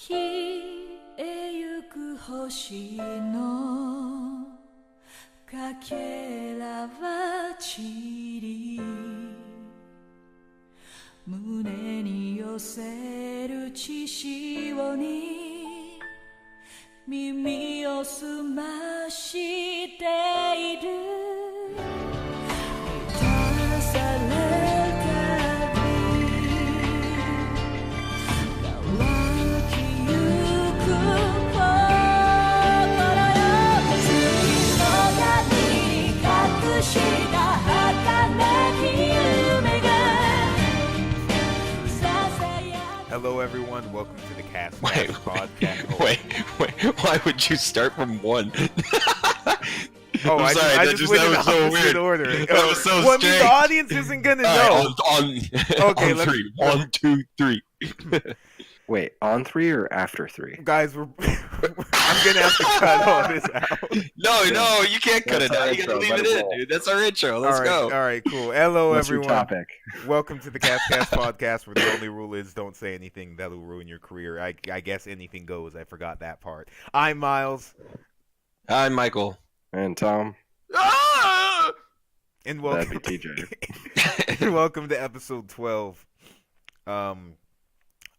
消えゆく星のかけらは散り胸に寄せる血潮に耳を澄ましている満たされたび乾きゆく心よ月空に隠した儚き夢がHello, everyone. Welcome to the Cast Podcast. Wait. Why would you start from one? Oh, I'm sorry. I just went in that was so opposite weird. order. That was so Well, strange. the audience isn't gonna know. Okay, on three. 1, 2, 3. Wait, on 3 or after 3? Guys, I'm gonna have to cut all this out. No, you can't cut it out. You gotta leave it in, dude. That's our intro. Let's go. All right, cool. Hello, What's everyone. your topic? Welcome to the Cast Podcast, where the only rule is don't say anything that'll ruin your career. I guess anything goes. I forgot that part. I'm Miles. Hi, Michael. And Tom? And welcome. That'd be TJ. And welcome to episode 12.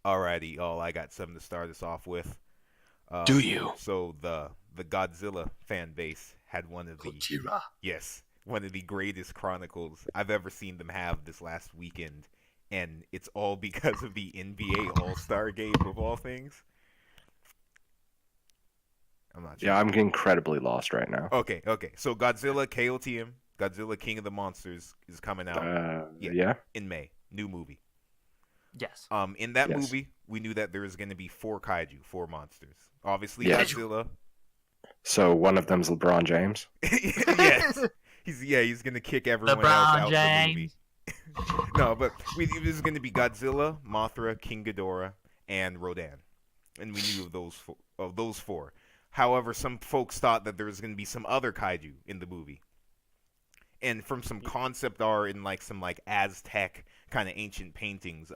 Alrighty, y'all. I got something to start us off with. Do you? So the Godzilla fan base had one of the greatest chronicles I've ever seen them have this last weekend, and it's all because of the NBA All-Star Game of all things. I'm not sure. Yeah, I'm incredibly lost right now. Okay. So Godzilla KOTM, Godzilla King of the Monsters, is coming out. Yeah? In May. New movie. Yes. In that Yes. movie, we knew that there was going to be 4 kaiju, 4 monsters. Obviously, Yeah. Godzilla. So one of them's LeBron James? Yes. He's going to kick everyone else out of the movie. No, but it was going to be Godzilla, Mothra, King Ghidorah, and Rodan. And we knew of those 4. However, some folks thought that there was going to be some other kaiju in the movie. And from some concept art and some Aztec kind of ancient paintings,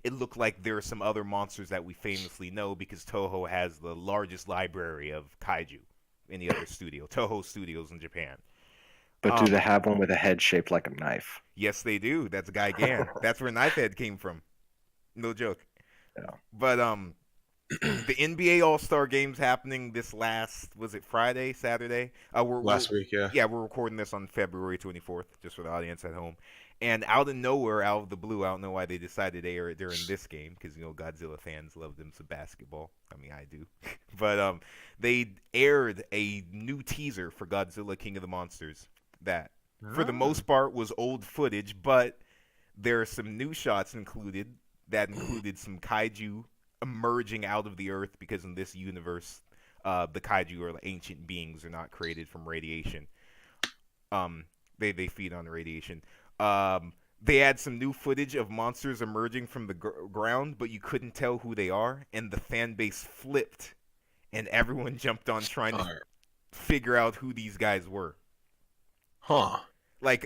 it looked like there are some other monsters that we famously know because Toho has the largest library of kaiju in the other studio, Toho Studios in Japan. But do they have one with a head shaped like a knife? Yes, they do. That's Gigan. That's where Knifehead came from. No joke. Yeah. But the NBA All-Star Game's happening this was it Friday, Saturday? Last week, yeah. Yeah, we're recording this on February 24th, just for the audience at home. And out of nowhere, out of the blue, I don't know why they decided to air it during this game, because, Godzilla fans love them some basketball. I mean, I do. But they aired a new teaser for Godzilla King of the Monsters that, for the most part, was old footage, but there are some new shots included that included some kaiju emerging out of the earth, because in this universe, the kaiju or ancient beings are not created from radiation. They feed on radiation. They had some new footage of monsters emerging from the ground, but you couldn't tell who they are, and the fan base flipped, and everyone jumped on trying to figure out who these guys were. Huh.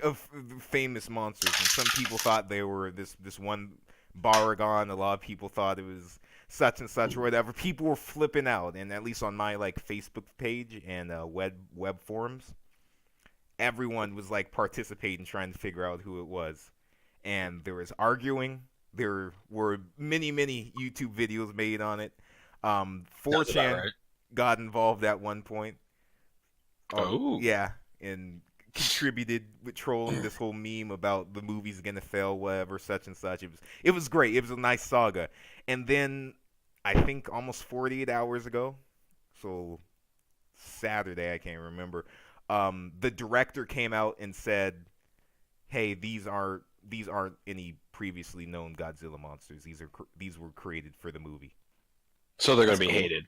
Of famous monsters, and some people thought they were this one Baragon. A lot of people thought it was such and such or whatever. People were flipping out, and at least on my Facebook page and web forums, everyone was participating, trying to figure out who it was. And there was arguing. There were many YouTube videos made on it. 4chan got involved at one point. Yeah, and contributed with trolling this whole meme about the movie's gonna fail, whatever, such and such. It was great. It was a nice saga. And then I think almost 48 hours ago, so Saturday, I can't remember, the director came out and said, hey, these aren't any previously known Godzilla monsters. These were created for the movie. So they're gonna be hated.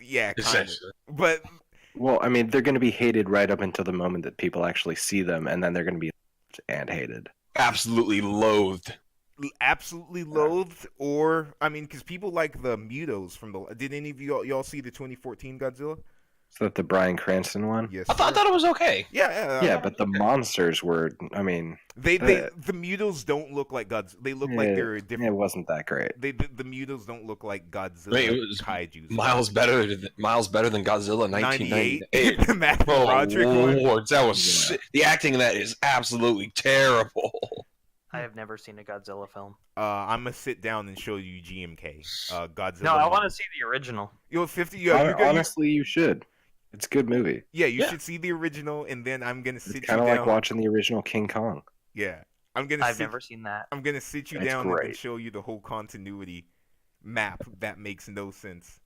Yeah, kind of. But well, I mean, they're going to be hated right up until the moment that people actually see them, and then they're going to be and hated. Absolutely loathed. Or, I mean, because people like the Mutos from the... Did any of y'all see the 2014 Godzilla? Is that the Bryan Cranston one? Yes, I thought it was okay. Yeah, but the monsters were. I mean, the Mutos don't look like Godzilla. They look like they're different. It wasn't that great. The Mutos don't look like Godzilla. Wait, it was kaijus. miles better than Godzilla 1998. The Matthew Broderick one. Lord, that was the acting in that is absolutely terrible. I have never seen a Godzilla film. I'm gonna sit down and show you GMK. Godzilla. No, I want to see the original. Yo, 50. Honestly, you should. It's a good movie. Yeah, you should see the original, and then I'm gonna sit you down. Kind of like watching the original King Kong. Yeah, I've never seen that. I'm gonna sit you down and show you the whole continuity map that makes no sense.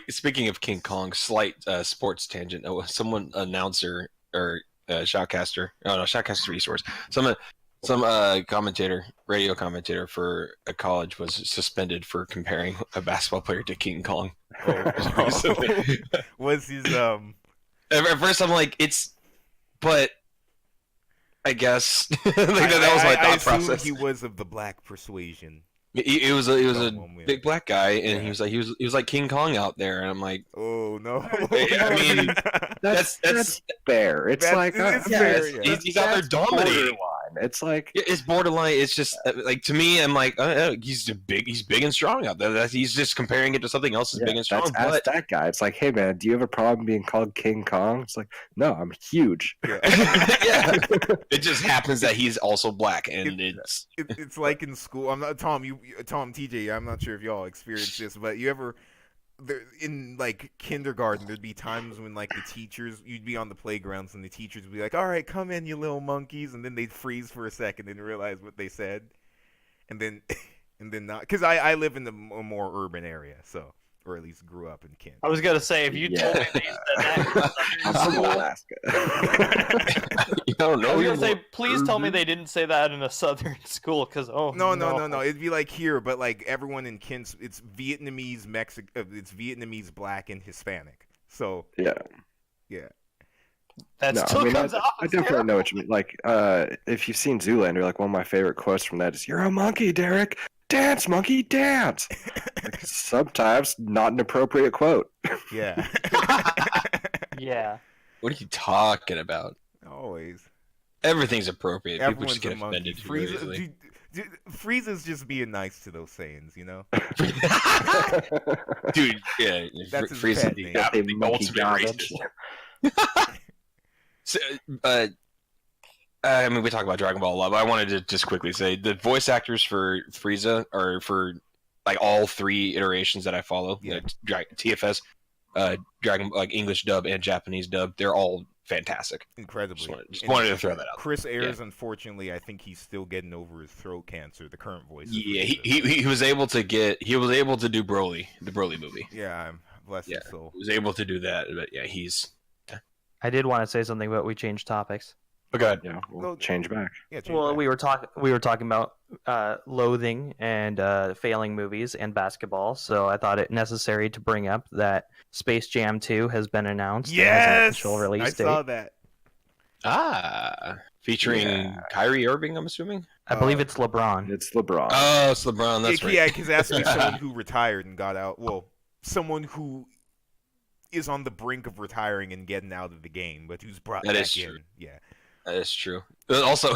Speaking of King Kong, slight sports tangent. Someone announcer or shoutcaster. Oh no, shoutcaster resource. Some commentator, radio commentator for a college was suspended for comparing a basketball player to King Kong. Was his At first, I'm like, but I guess that was my thought process. He was of the black persuasion. He was a big black guy, and he was like King Kong out there, and I'm like, oh no. I mean, that's fair. It's fair. He's out there dominating. It's like it's borderline. It's just like to me, I'm like, he's big and strong out there. He's just comparing it to something else that's big and strong. Ask that guy. It's like, hey man, do you have a problem being called King Kong? It's like, no, I'm huge. Yeah. It just happens that he's also black, and it's like in school. I'm not Tom, TJ. I'm not sure if y'all experienced this, but you ever in like kindergarten, there'd be times when like the teachers, you'd be on the playgrounds and the teachers would be like, all right, come in, you little monkeys, and then they'd freeze for a second and realize what they said, and then not, because I live in a more urban area, so, or at least grew up in Kent. I was gonna say, if you told me that you said that, I'm from Alaska. I was gonna say, please tell me they didn't say that in a southern school, because no, it'd be like here, but like everyone in Kent, it's Vietnamese, it's Vietnamese, black, and Hispanic. So yeah. That still comes off. I definitely know what you mean. Like, if you've seen Zoolander, like one of my favorite quotes from that is, "You're a monkey, Derek. Dance, monkey, dance." Like, sometimes not an appropriate quote. Yeah. Yeah. What are you talking about? Always. Everything's appropriate. Everyone's People just get offended too easily. Frieza's just being nice to those sayings, you know? Dude, yeah. That's Frieza's his the ultimate racist. So, I mean, we talk about Dragon Ball a lot, but I wanted to just quickly say the voice actors for Frieza are for like all three iterations that I follow. Yeah. TFS, Dragon, like English dub and Japanese dub, they're all fantastic. Incredibly. Just wanted to throw that out. Chris Ayers, unfortunately, I think he's still getting over his throat cancer. The current voice. Yeah, he was able to do Broly, the Broly movie. Yeah, bless his soul. He was able to do that, but yeah, he's. I did want to say something, but we changed topics. Oh, God. Yeah, we'll change back. Yeah, we were talking about loathing and failing movies and basketball, so I thought it necessary to bring up that Space Jam 2 has been announced. Yes, and has an official release date. I saw that. Featuring Kyrie Irving, I'm assuming. I believe it's LeBron. It's LeBron. Oh, it's LeBron. That's right. Yeah, because that's someone who retired and got out. Well, someone who is on the brink of retiring and getting out of the game, but who's brought back in. Yeah. That is true. Also,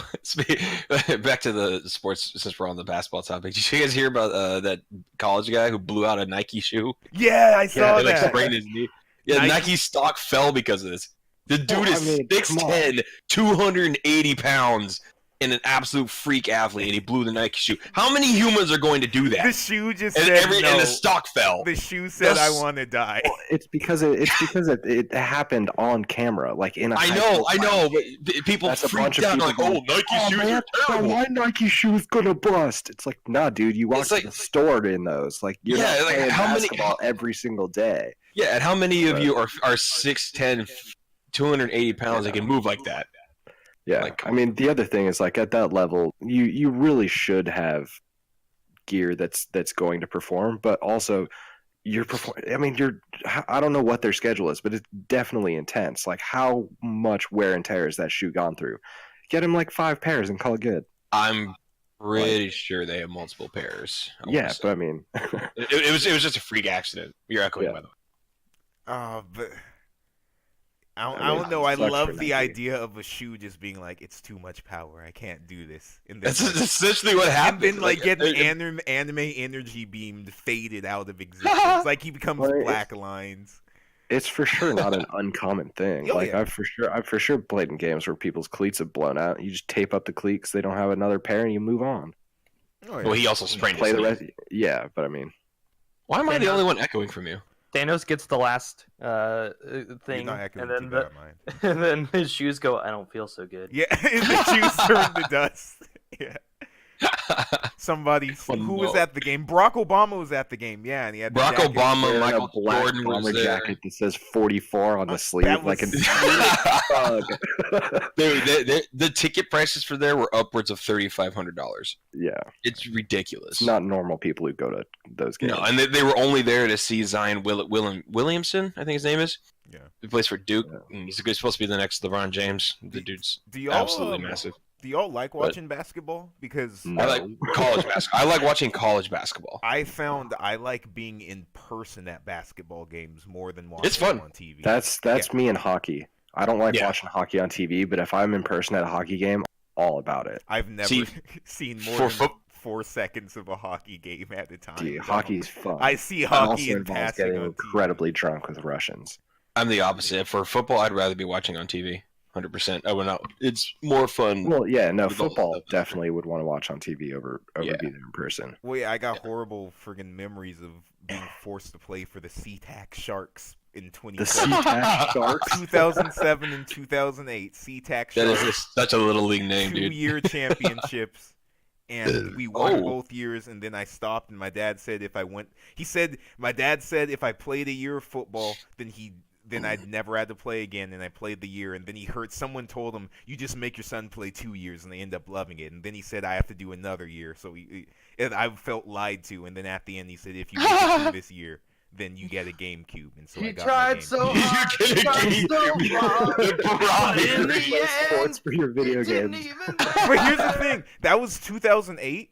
back to the sports, since we're on the basketball topic. Did you guys hear about that college guy who blew out a Nike shoe? Yeah, I saw that. Like sprained his knee. Yeah, Nike stock fell because of this. The dude is 6'10", 280 pounds, and an absolute freak athlete, and he blew the Nike shoe. How many humans are going to do that? The shoe just said no. And the stock fell. The shoe said, "I want to die." Well, it's because it happened on camera, like in a. I know, but people freaked out like, "Oh, Nike shoes are terrible. My Nike shoe's gonna bust." It's like, nah, dude, you walk to the store in those. Like, you're not playing basketball every single day. Yeah, and how many of you are 6'10", 280 pounds that can move like that? Yeah, I mean, the other thing is, like, at that level, you really should have gear that's going to perform, but also I don't know what their schedule is, but it's definitely intense. Like, how much wear and tear has that shoe gone through? Get him like 5 pairs and call it good. I'm pretty sure they have multiple pairs. Yeah, but I mean, it was just a freak accident. You're echoing, by the way. But I mean, don't know. I sucks for love the Nike. idea of a shoe just being like, it's too much power. I can't do this. And then, That's like, essentially what and happened. then like getting uh, anime energy beamed faded out of existence. Like he becomes Well, Black Lines. It's for sure not an uncommon thing. Oh, Like yeah. I've for sure played in games where people's cleats have blown out. You just tape up the cleat 'cause they don't have another pair, and you move on. Oh, yeah. well, he also sprained Play his the knee. rest. Yeah, but I mean, Why am I the only one echoing from you? Thanos gets the last You're thing, not echoing and too then bad, mine. and then his shoes go. I don't feel so good. Yeah, and the shoes turn to dust. Yeah. Somebody who was no. at the game. Barack Obama was at the game. Yeah, and he had the Barack jacket. Obama, wearing Michael a black Jordan was bomber there. jacket that says 44 on the sleeve, that like a was- thug. Dude, the ticket prices for there were upwards of $3,500. Yeah, It's ridiculous. it's not normal people who go to those games. No, and they were only there to see Zion Williamson, I think his name is. Yeah. He plays for Duke. Yeah. And he's supposed to be the next LeBron James. The dude's Do y'all absolutely massive. Do y'all like watching basketball? Because No. I like college basketball. I like watching college basketball. I found I like being in person at basketball games more than watching It's fun. them on TV. That's me in hockey. I don't like Yeah. watching hockey on TV, but if I'm in person at a hockey game, all about it. I've never See, seen for more than foot- 4 seconds of a hockey game at a time. Dude, No. hockey's fun. I see It also hockey and involves passing getting on incredibly drunk with Russians. I'm the opposite. For football, I'd rather be watching on TV. 100%. I would not. It's more fun. Well, yeah, no, With all the football stuff. definitely would want to watch on TV over Yeah. being there in person. TV. Wait, I got horrible friggin' memories of being forced to play for the SeaTac Sharks in The 2007. SeaTac Sharks. 2007 and 2008 SeaTac That is Sharks. such a little league name, dude. 2-year championships. And we won Oh. both years, and then I stopped. And my dad said my dad said if I played a year of football, then I'd never had to play again. And I played the year, and then he heard someone told him, "You just make your son play 2 years," and they end up loving it. And then he said I have to do another year, so and I felt lied to. And then at the end, he said, "If you make it through this year, then you get a GameCube." And so I got my GameCube. hard, You're kidding me. but in the Play sports end, for your video it didn't games. even But here's the thing: that was 2008,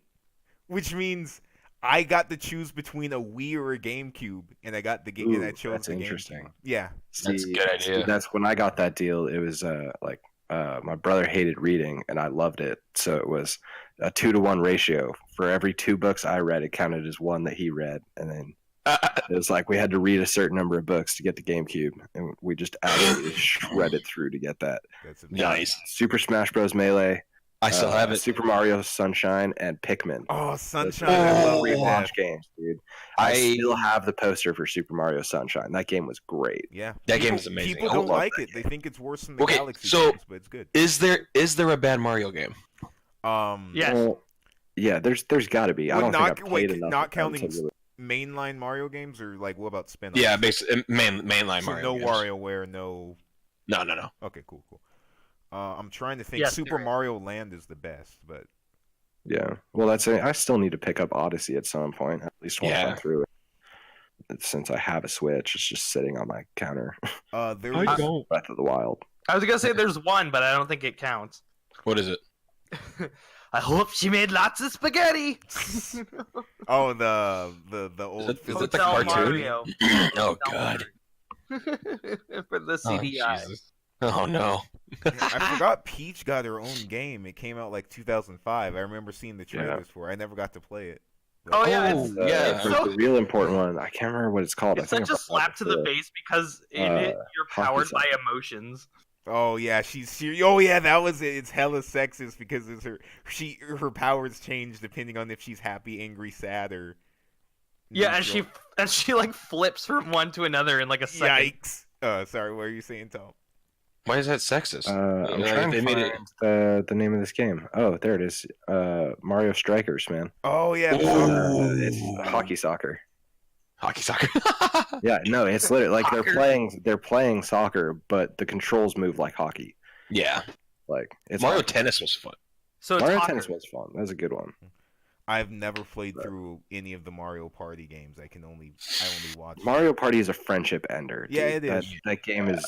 which means I got to choose between a Wii or a GameCube, and I got the game, and I Ooh, chose that's the interesting. GameCube. Yeah, That's a good idea. That's when I got that deal. It was my brother hated reading and I loved it, so it was a 2-to-1 ratio. For every 2 books I read, it counted as 1 that he read, and then it was like we had to read a certain number of books to get the GameCube, and we just absolutely shredded through to get that. that's amazing. Nice. Super Smash Bros. Melee, I still have it. Super Mario Sunshine, and Pikmin. Oh, Those Sunshine! are I the love 3 that. launch games, dude. I I still have the poster for Super Mario Sunshine. That game was great. Yeah, That game People- is amazing. People I don't love like that it. They think it's worse than the Okay, Galaxy so- games, but it's good. is there a bad Mario game? Yes. Well, yeah, there's got to be. I Well, don't think I've played enough. not of them to counting really- mainline Mario games, or like what about spin-offs? Yeah, basically mainline So Mario. no games. WarioWare, no. No. Okay, cool. I'm trying to think. Yes, Super there is. Mario Land is the best, but Yeah. Well, that's it. I still need to pick up Odyssey at some point. At least once Yeah. I'm through it. Since I have a Switch, it's just sitting on my counter. there was don't. Breath of the Wild. I was gonna say there's one, but I don't think it counts. What is it? I hope she made lots of spaghetti. oh the old Is it the physical Hotel cartoon? Mario. Oh God. For the Oh, CDI. Jesus. Oh no. I forgot Peach got her own game. It came out like 2005. I remember seeing the Yeah. trailers for it. I never got to play it. Oh yeah, Oh, it's, yeah. it's the so real important one. I can't remember what it's called. it's I think such a I've slap to the before. face because in it you're powered hockey by emotions. Oh yeah, oh yeah, that was it. It's hella sexist because it's her powers change depending on if she's happy, angry, sad, or Yeah, and neutral. she like flips from one to another in like a second. Yikes. Sorry, what are you saying, Tom? Why is that sexist? I'm Like, trying they to made find it. the name of this game. Oh, there it is. Mario Strikers, man. Oh yeah, the Ooh. soccer. It's hockey soccer. Hockey soccer. Yeah, no, it's literally like Soccer. they're playing soccer, but the controls move like hockey. Yeah. Like it's Mario hockey. Tennis was fun. So Mario Tucker, Tennis was fun. That was a good one. I've never played through any of the Mario Party games. I only watch. Mario Party is a friendship ender. Yeah, dude. it is. That game is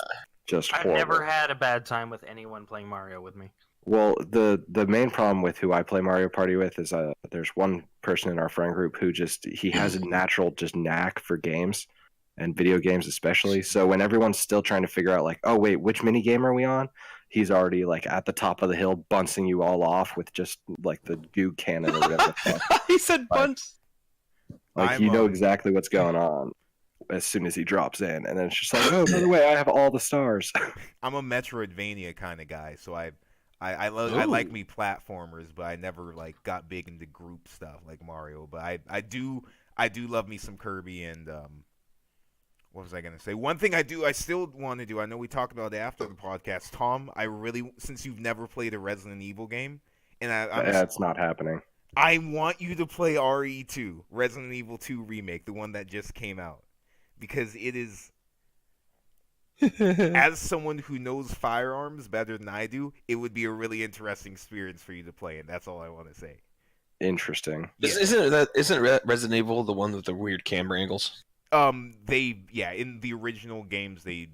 just I've horrible. never had a bad time with anyone playing Mario with me. Well, the main problem with who I play Mario Party with is there's one person in our friend group who he has a natural just knack for games. and video games especially. So when everyone's still trying to figure out like, oh wait, which mini game are we on? He's already like at the top of the hill, bouncing you all off with just like the goo cannon or whatever the fuck. He said bunts. Like you know exactly what's going on as soon as he drops in, and then it's just like, oh, by the way, I have all the stars. I'm a Metroidvania kind of guy, so I like me platformers, but I never like got big into group stuff like Mario. But I do love me some Kirby and what was I gonna say? One thing I still want to do. I know we talked about it after the podcast. Tom, since you've never played a Resident Evil game, and it's not happening. I want you to play RE2, Resident Evil 2 remake, the one that just came out, because it is. As someone who knows firearms better than I do, it would be a really interesting experience for you to play, and that's all I want to say. Interesting. Isn't Resident Evil the one with the weird camera angles? In the original games they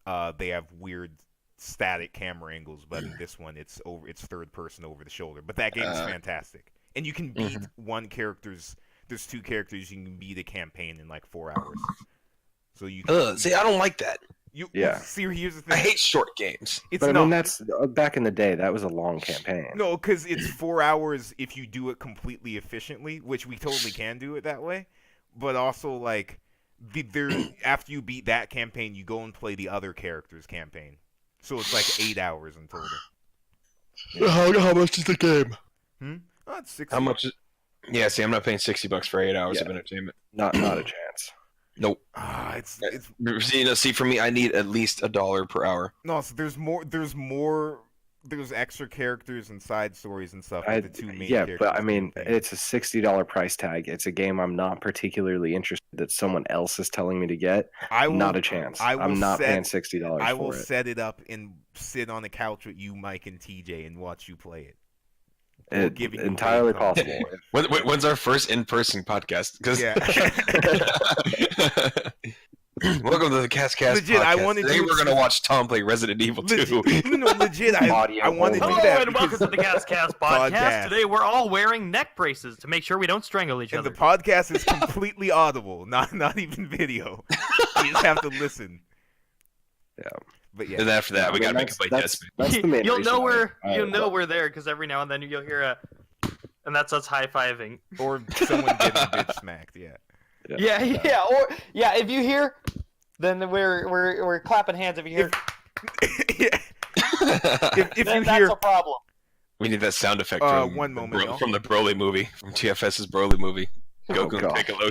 have weird static camera angles, but in this one it's third person over the shoulder. But that game's fantastic. And you can beat there's 2 characters, you can beat a campaign in like 4 hours. So you can, see, I don't like that. See, here's the thing. I hate short games. I mean, that's back in the day. That was a long campaign. No, because it's 4 hours if you do it completely efficiently, which we totally can do it that way. But also, like, after you beat that campaign, you go and play the other character's campaign. So it's like 8 hours in total. Yeah. How much is the game? Oh, it's 60. How much? Yeah, see, I'm not paying $60 for 8 hours of entertainment. Not a chance. Nope. See, for me, I need at least $1 per hour. No, so there's extra characters and side stories and stuff with the 2 main characters. But I mean, it's a $60 price tag. It's a game I'm not particularly interested that someone else is telling me to get. Not a chance. I'm not paying $60 for it. I will set it up and sit on the couch with you, Mike, and TJ and watch you play it. It's entirely possible. When's our first in-person podcast? Welcome to the Cast legit, podcast. Today we're going to watch Tom play Resident Evil 2. Legit, I want to do that. Hello and welcome to the Cast podcast. Today we're all wearing neck braces to make sure we don't strangle each other. And the podcast is completely audible, not even video. You just have to listen. Yeah. But yeah. And after that, we got to make a play test. That's the main you'll reason know we're there because every now and then you'll hear and that's us high-fiving. Or someone getting bitch smacked, yeah. If you hear, then we're clapping hands. If you hear, if then you that's hear a problem. We need that sound effect from, one moment, from the Broly movie, from TFS's Broly movie. Goku and Piccolo.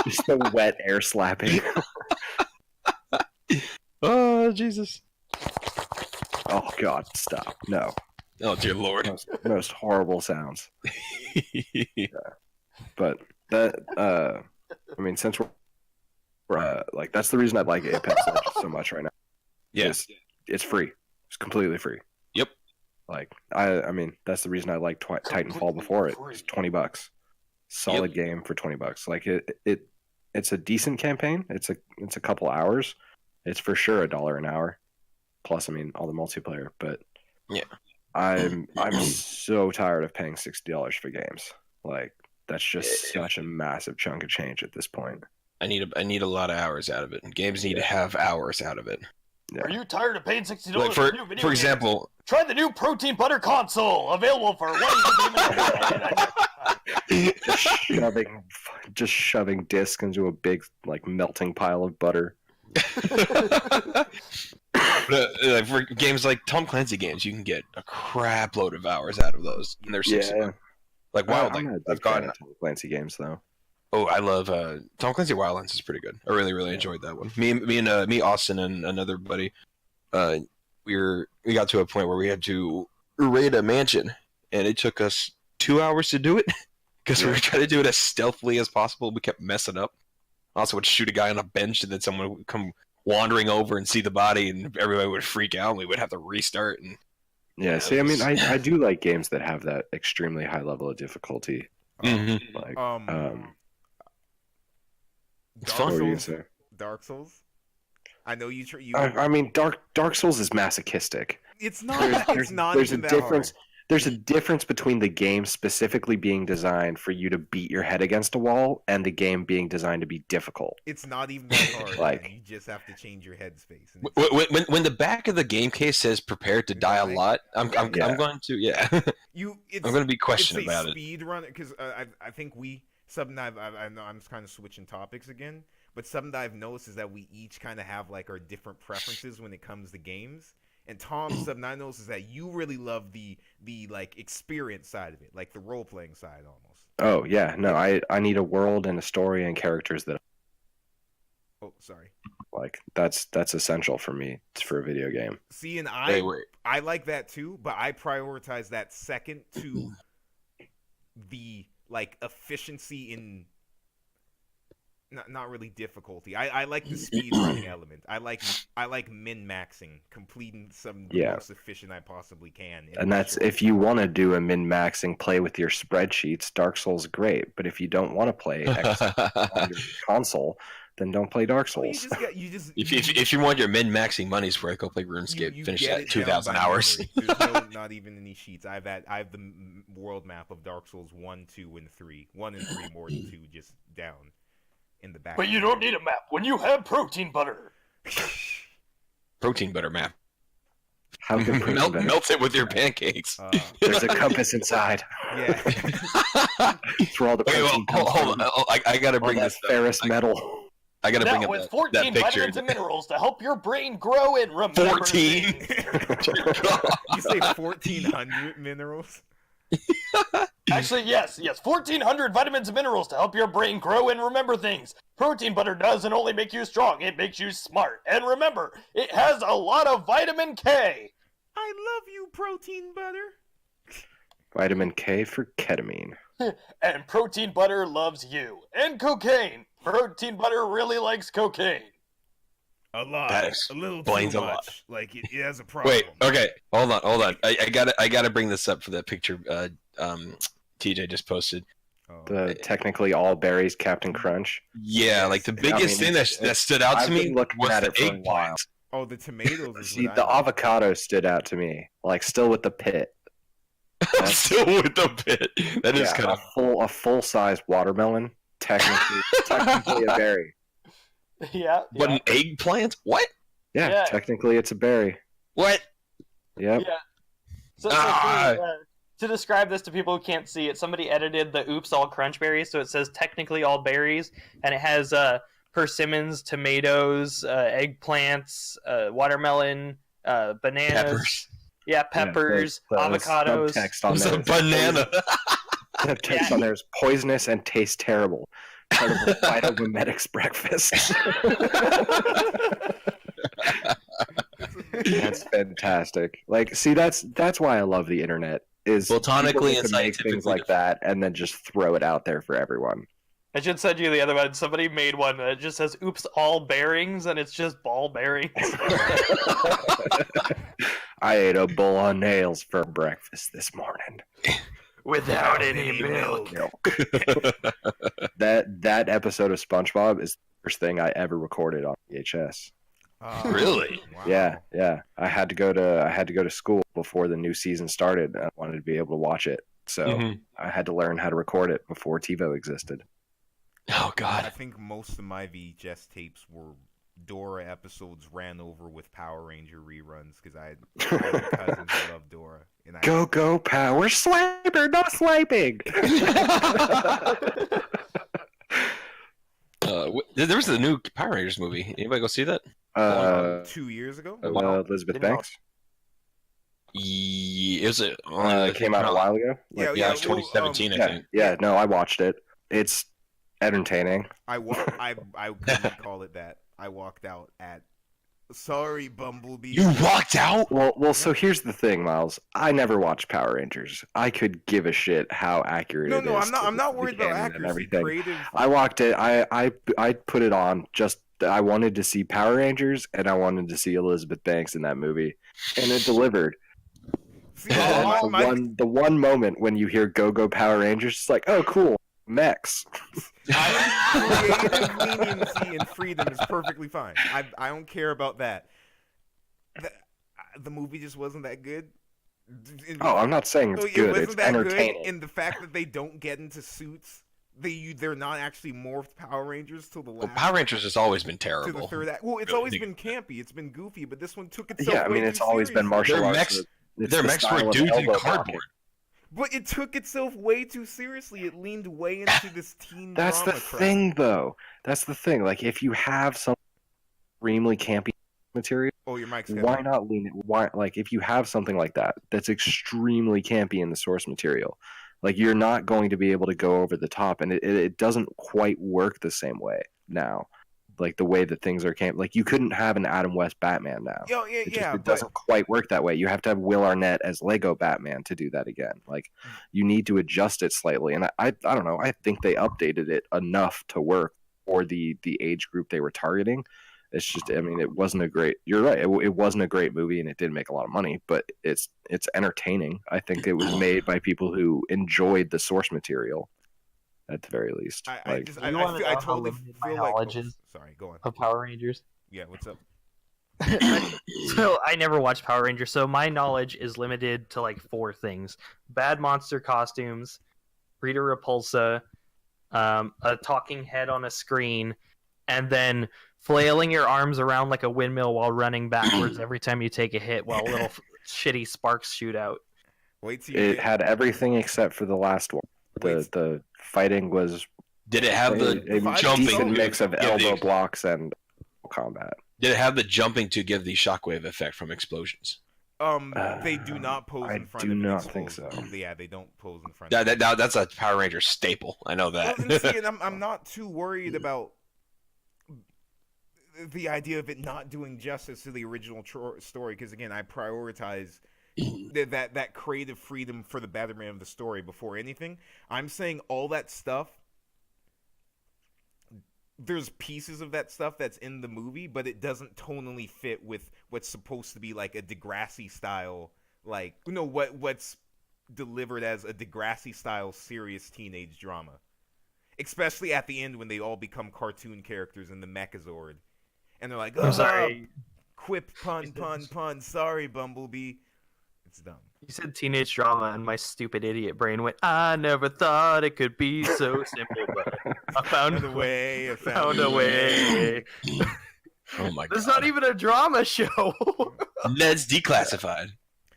Just the wet air slapping. Oh, Jesus. Oh, God, stop. No. Oh, dear Lord. Most horrible sounds. Yeah. But that, I mean, since we're like, that's the reason I like Apex Legends so much right now. Yes. It's free. It's completely free. Yep. Like, I mean, that's the reason I liked Titanfall before it. It's $20. Solid game for $20. Like, it's a decent campaign. It's a couple hours. It's for sure $1 an hour. Plus, I mean, all the multiplayer. But yeah, I'm so tired of paying $60 for games. Like, that's just such a massive chunk of change at this point. I need a lot of hours out of it. Games need to have hours out of it. Yeah. Are you tired of paying $60 like for new video for example, try the new Protein Butter console, available for just shoving disc into a big like melting pile of butter. But, for games like Tom Clancy games, you can get a crap load of hours out of those, and they're like Wildlands. I've gotten Tom Clancy games though. Oh, I love Tom Clancy Wildlands is pretty good. I really enjoyed that one. Me, Austin, and another buddy, we got to a point where we had to raid a mansion, and it took us 2 hours to do it because we were trying to do it as stealthily as possible. We kept messing up. Also, would shoot a guy on a bench, and then someone would come wandering over and see the body, and everybody would freak out, and we would have to restart. And yeah, see, I mean, I do like games that have that extremely high level of difficulty. It's fun. Dark Souls. I know you. I mean, Dark Souls is masochistic. It's not. It's not. There's a difference. There's a difference between the game specifically being designed for you to beat your head against a wall and the game being designed to be difficult. It's not even that hard. Like- man. You just have to change your headspace. And it's- When the back of the game case says "prepare to die a lot," I'm going to I'm going to be questioned about it. Speed run because I think something that I know I'm kind of switching topics again, but something that I've noticed is that we each kind of have like our different preferences when it comes to games. And Tom, something I noticed is that you really love the like experience side of it, like the role playing side almost. Oh yeah, no, I need a world and a story and characters that Oh, sorry. like. That's essential for me for a video game. See, and Wait. I like that too, but I prioritize that second to the like efficiency in not really difficulty. I like the speed running element. I like min-maxing, completing some the most efficient I possibly can. And that's if you want to do a min-maxing play with your spreadsheets, Dark Souls great. But if you don't want to play X on your console, then don't play Dark Well, Souls. If you want your min-maxing money's worth, go play RuneScape. you Finish get that it 2,000 down by hours. memory. There's not even any sheets. I have the world map of Dark Souls 1, 2, and 3. 1 and 3 more than 2 just down in the back. But you don't need a map when you have protein butter. Protein butter map. How can protein butter- Melt it with your pancakes. There's a compass inside. Yeah. It's where all the Wait, protein comes hold on. from. I gotta All bring that this up. ferrous metal. I gotta bring Now up with that 14 picture. vitamins and minerals to help your brain grow and remember 14. things. You say 1,400 minerals? Actually, yes, 1,400 vitamins and minerals to help your brain grow and remember things. Protein butter doesn't only make you strong, it makes you smart. And remember, it has a lot of vitamin K. I love you, protein butter. Vitamin K for ketamine. And protein butter loves you. And cocaine. Protein butter really likes cocaine. A lot. That A little explains too a lot. much. Like it has a problem. Wait, okay, hold on. I gotta bring this up for that picture. TJ just posted. Oh. The technically all berries Captain Crunch. Yeah, like the biggest thing that stood out to I've me been looking was at the it for a while. eggplant. Oh, the tomatoes. Is See, what the I like. avocado stood out to me, like still with the pit. Still with the pit. That is kind of a full size watermelon, technically a berry. Yeah. But an eggplant? What? Yeah, Yeah. technically it's a berry. What? Yep. Yeah. So, Ah. To describe this to people who can't see it, somebody edited the "Oops All Crunch Berries," so it says technically all berries, and it has persimmons, tomatoes, eggplants, watermelon, bananas. Peppers. Yeah, peppers, the avocados. subtext on There's there a is banana. subtext on there is poisonous and tastes terrible. Part of a phytomimetics breakfast. That's fantastic. Like, see, that's why I love the internet. Is Botanically people and can make things scientifically like that and then just throw it out there for everyone. I should send you the other one. Somebody made one that just says "Oops All Bearings," and it's just ball bearings. I ate a bowl of nails for breakfast this morning. Without any milk. That episode of SpongeBob is the first thing I ever recorded on VHS. Really? Wow. Yeah. I had to go to school before the new season started, and I wanted to be able to watch it. So Mhm. I had to learn how to record it before TiVo existed. Oh I God. think most of my VHS tapes were Dora episodes ran over with Power Ranger reruns because I had cousins who loved Dora. And Go power swiper, no swiping. There was a new Power Rangers movie. Anybody go see that? 2 years ago. Elizabeth Banks. Yeah, it was It came out a while ago. Yeah, Yeah, it was 2017, I think. Yeah. No, I watched it. It's entertaining. I couldn't call it that. I walked out at. Sorry, Bumblebee. You walked out? Well. So here's the thing, Miles. I never watched Power Rangers. I could give a shit how accurate No, it no, is. I'm not to worried the about canon and accuracy. everything. Creative. I walked it. I put it on just. I wanted to see Power Rangers, and I wanted to see Elizabeth Banks in that movie, and it delivered. See, And the one moment when you hear "Go Power Rangers," it's like, oh, cool, mechs. creative leniency and freedom is perfectly fine. I don't care about that. The movie just wasn't that good. Oh, I'm not saying it's good. Wasn't It's that entertaining. good? And the fact that they don't get into suits, they're not actually morphed Power Rangers till the last. Well, Power Rangers has always been to terrible. the third act. Well, it's Really always think been about campy. It's been goofy, but this one took itself. Yeah, I mean, way it's too always been seriously. martial Their arts. mechs, It's their the mechs style were of dudes in elbow cardboard. blocking. But it took itself way too seriously. It leaned way into this teen That's the drama crap. thing, though. That's the thing. Like, if you have some extremely campy material, Oh, your mic's why not lean it? Why, like, if you have something like that that's extremely campy in the source material, like, you're not going to be able to go over the top, and it doesn't quite work the same way now. Like, the way that things are camp, like, you couldn't have an Adam West Batman now. It doesn't quite work that way. You have to have Will Arnett as Lego Batman to do that again. Like, you need to adjust it slightly, and I don't know. I think they updated it enough to work for the age group they were targeting. It's just, I mean, it wasn't a great. You're right. It wasn't a great movie, and it didn't make a lot of money, but it's entertaining. I think it was made by people who enjoyed the source material, at the very least. I You wanna know how totally limited my feel like. knowledge is? Sorry, go on. Of Power Rangers. Yeah, what's up? So I never watched Power Rangers, so my knowledge is limited to like 4 things: bad monster costumes, Rita Repulsa, a talking head on a screen, and then flailing your arms around like a windmill while running backwards every time you take a hit while little shitty sparks shoot out. Wait till you It get- had everything except for the last one. The fighting was Did it have a the Five jumping? decent mix of give the- elbow blocks and combat. Did it have the jumping to give the shockwave effect from explosions? They do not pose I in front do of an not think explosion. so. Yeah, they don't pose in front. That's a Power Ranger staple. I know that. Well, and see, and I'm not too worried about the idea of it not doing justice to the original story, because again, I prioritize that creative freedom for the betterment of the story before anything. I'm saying all that stuff. There's pieces of that stuff that's in the movie, but it doesn't tonally fit with what's supposed to be like a Degrassi style, like, you know, what's delivered as a Degrassi style serious teenage drama. Especially at the end when they all become cartoon characters in the Megazord. And they're like, oh, I'm sorry. Quip, pun, sorry, Bumblebee. It's dumb. You said teenage drama, and my stupid idiot brain went, I never thought it could be so simple, but I found a way. Found a way. Oh my This is god. not even a drama show. Ned's declassified.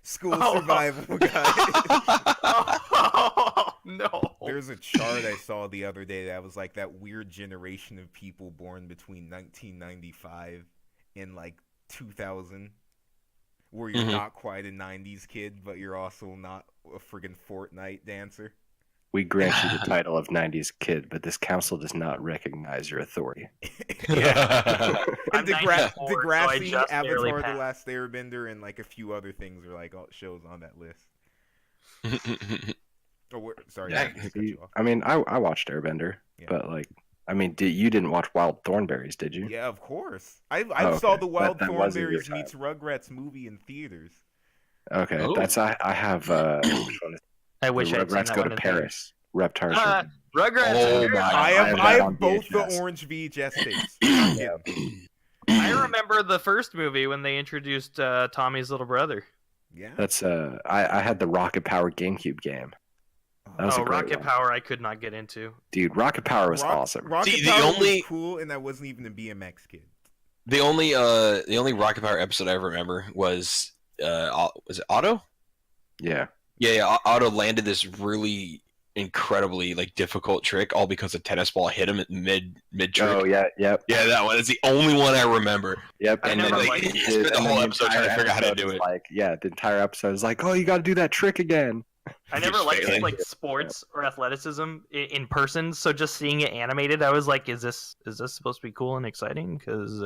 School Oh. survival guide. Oh, no. There's a chart I saw the other day that was like that weird generation of people born between 1995 and like 2000, where you're Mhm. not quite a 90s kid, but you're also not a friggin' Fortnite dancer. We grant you the title of 90s kid, but this council does not recognize your authority. Yeah. I'm And 94, so I Degrassi, just barely Avatar: The passed. Last Airbender, and like a few other things are like all shows on that list. Oh, sorry, Yeah, I just cut you off. I mean, I watched Airbender, Yeah. but like, I mean, you didn't watch Wild Thornberries, did you? Yeah, of course. I Oh, saw okay. the Wild That wasn't your Thornberries time. meets Rugrats movie in theaters. Okay, Oh. that's I have. Which one is I wish the I'd seen Rugrats that go one to in Paris? Reptar. theaters. Rugrats. Oh Rugrats. my I God. have I have both the VHS. orange VHS tapes. I'm not kidding. I remember the first movie when they introduced Tommy's little brother. Yeah. That's I had the Rocket Power GameCube game. That was a great Rocket one. Power I could not get into. Dude, Rocket Power was awesome. Rocket See, the Power only- was cool, and I wasn't even a BMX kid. The only Rocket Power episode I ever remember was it Otto? Yeah. Yeah, Otto landed this really incredibly like difficult trick all because a tennis ball hit him at mid trick. Oh yeah, yep, Yeah, that one. It's the only one I remember. yep. I And never then liked like, it. he spent the and whole then episode trying to entire figure out how to episode do is it. Like, yeah, the entire episode is like, oh, you got to do that trick again. I never Just liked failing. like sports or athleticism in person, so just seeing it animated, I was like, "Is this supposed to be cool and exciting?" Because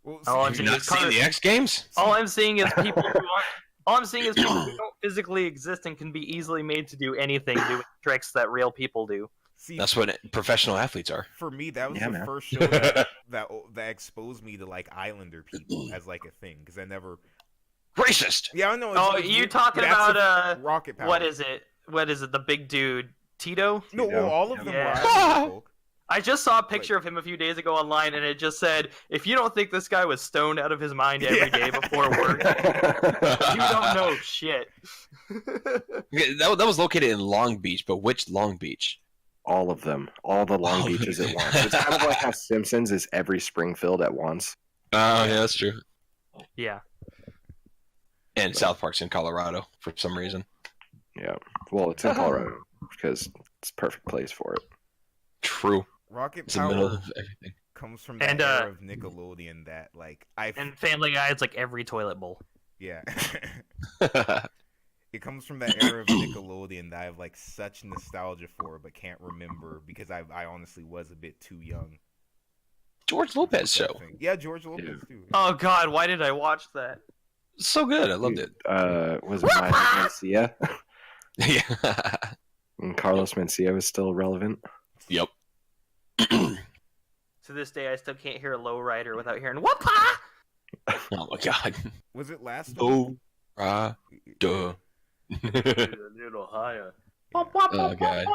Well, Oh, I'm Have you seeing not seen the X Games? all I'm seeing is people who aren't. All I'm seeing is people who don't physically exist and can be easily made to do anything, doing tricks that real people do. see, That's what professional athletes are. for me, that was Yeah, the man. first show that exposed me to like Islander people as like a thing, because I never. Racist. Yeah, I know. Oh, you talking that's about a Rocket Power? what is it? What is it? The big dude Tito? No, Tito. well, all of them Yeah. were Islander folk. I just saw a picture of him a few days ago online, and it just said, "If you don't think this guy was stoned out of his mind every day before work, you don't know shit." Okay, that was located in Long Beach, but which Long Beach? All of them. All the Long Beaches at once. It's kind of like how Simpsons is every Springfield at once. Oh, yeah, that's true. Yeah. And South Park's in Colorado for some reason. Yeah. Well, it's in Colorado because it's a perfect place for it. True. Rocket It's the middle Power of everything. comes from that era of Nickelodeon that, like, And Family Guy, it's like every toilet bowl. yeah. It comes from that era of Nickelodeon that I have, like, such nostalgia for, but can't remember because I honestly was a bit too young. George Lopez show. Yeah, George Lopez too. Oh God, why did I watch that? So good. I loved it. Was it Maya Mencia? Yeah. And Carlos Mencia was still relevant. Yep. To this day, I still can't hear a lowrider without hearing "whoop-ah!" Oh my god. Was it last Oh, duh. A little higher. Oh god.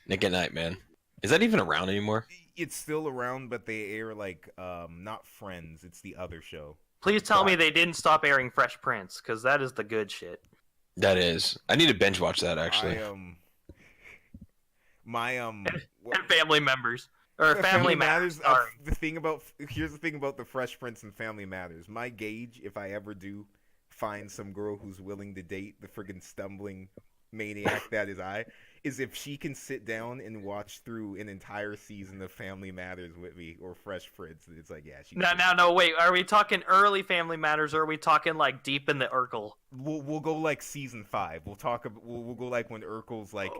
Nick at Night, man. Is that even around anymore? It's still around, but they air, like, not Friends. It's the other show. Please tell me they didn't stop airing Fresh Prince, because that is the good shit. That is. I need to binge watch that actually. And Family Members. Or Family Matters. Sorry. Here's the thing about the Fresh Prince and Family Matters. My gauge, if I ever do find some girl who's willing to date the friggin' stumbling maniac that is I, is if she can sit down and watch through an entire season of Family Matters with me or Fresh Prince. It's like, yeah, she. No, wait. Are we talking early Family Matters, or are we talking like deep in the Urkel? We'll go like season 5. We'll go like when Urkel's like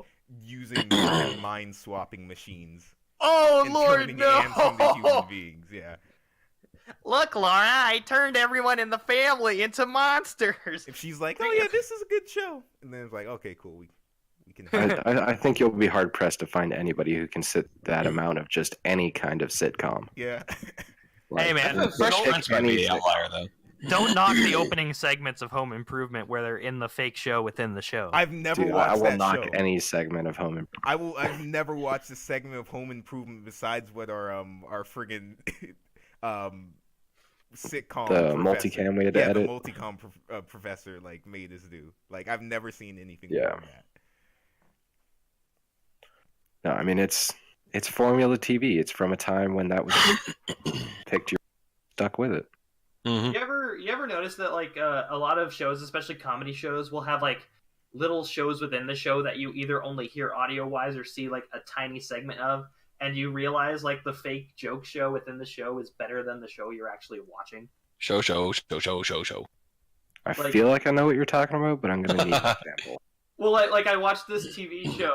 using mind swapping machines. Oh and Lord, turning no! ants into human beings. Yeah. Look, Laura, I turned everyone in the family into monsters. If she's like, oh yeah, this is a good show, and then it's like, okay, cool, we can. I think you'll be hard pressed to find anybody who can sit that amount of just any kind of sitcom. Yeah. Hey man, Fresh Prince might be the outlier though. don't knock the opening segments of Home Improvement where they're in the fake show within the show. I've never Dude, watched I will that knock show. any segment of Home Improvement. I've never watched a segment of Home Improvement besides what our friggin' sitcom The professor- multicam we had to edit. the multicam professor like made us do. Like, I've never seen anything Yeah. like that. No, I mean it's formula TV. It's from a time when that was picked. You're stuck with it. Mm-hmm. You ever notice that like a lot of shows, especially comedy shows, will have like little shows within the show that you either only hear audio wise or see like a tiny segment of, and you realize like the fake joke show within the show is better than the show you're actually watching. Show. I Like- feel like I know what you're talking about, but I'm gonna need an example. Well, like I watched this TV show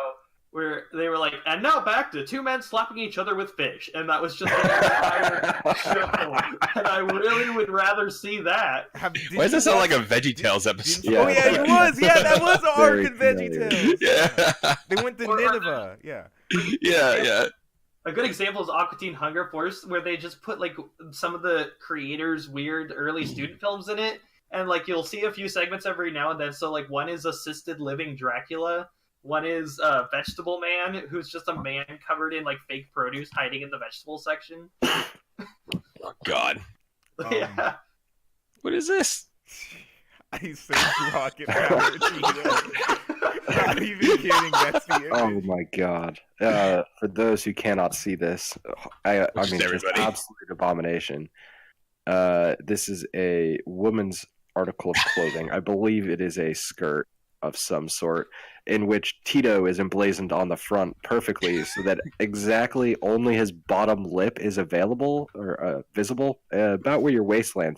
where they were like, and now back to two men slapping each other with fish, and that was just the entire show. And I really would rather see that. Why does that sound like a VeggieTales episode? Yeah. Oh yeah, it was. Yeah, that was an arc Very in VeggieTales. Yeah. They went to Or- Nineveh. Yeah. Yeah. A good example is Aqua Teen Hunger Force, where they just put like some of the creators' weird early student films in it, and like you'll see a few segments every now and then. So like one is Assisted Living Dracula, one is Vegetable Man, who's just a man covered in like fake produce hiding in the vegetable section. Oh God. Yeah. What is this? I searched Rocket Power Tito. Not even kidding. That's the image. Oh my god! For those who cannot see this, I Which mean, is just everybody. absolute abomination. This is a woman's article of clothing. I believe it is a skirt of some sort, in which Tito is emblazoned on the front perfectly, so that exactly only his bottom lip is available or visible, about where your waistline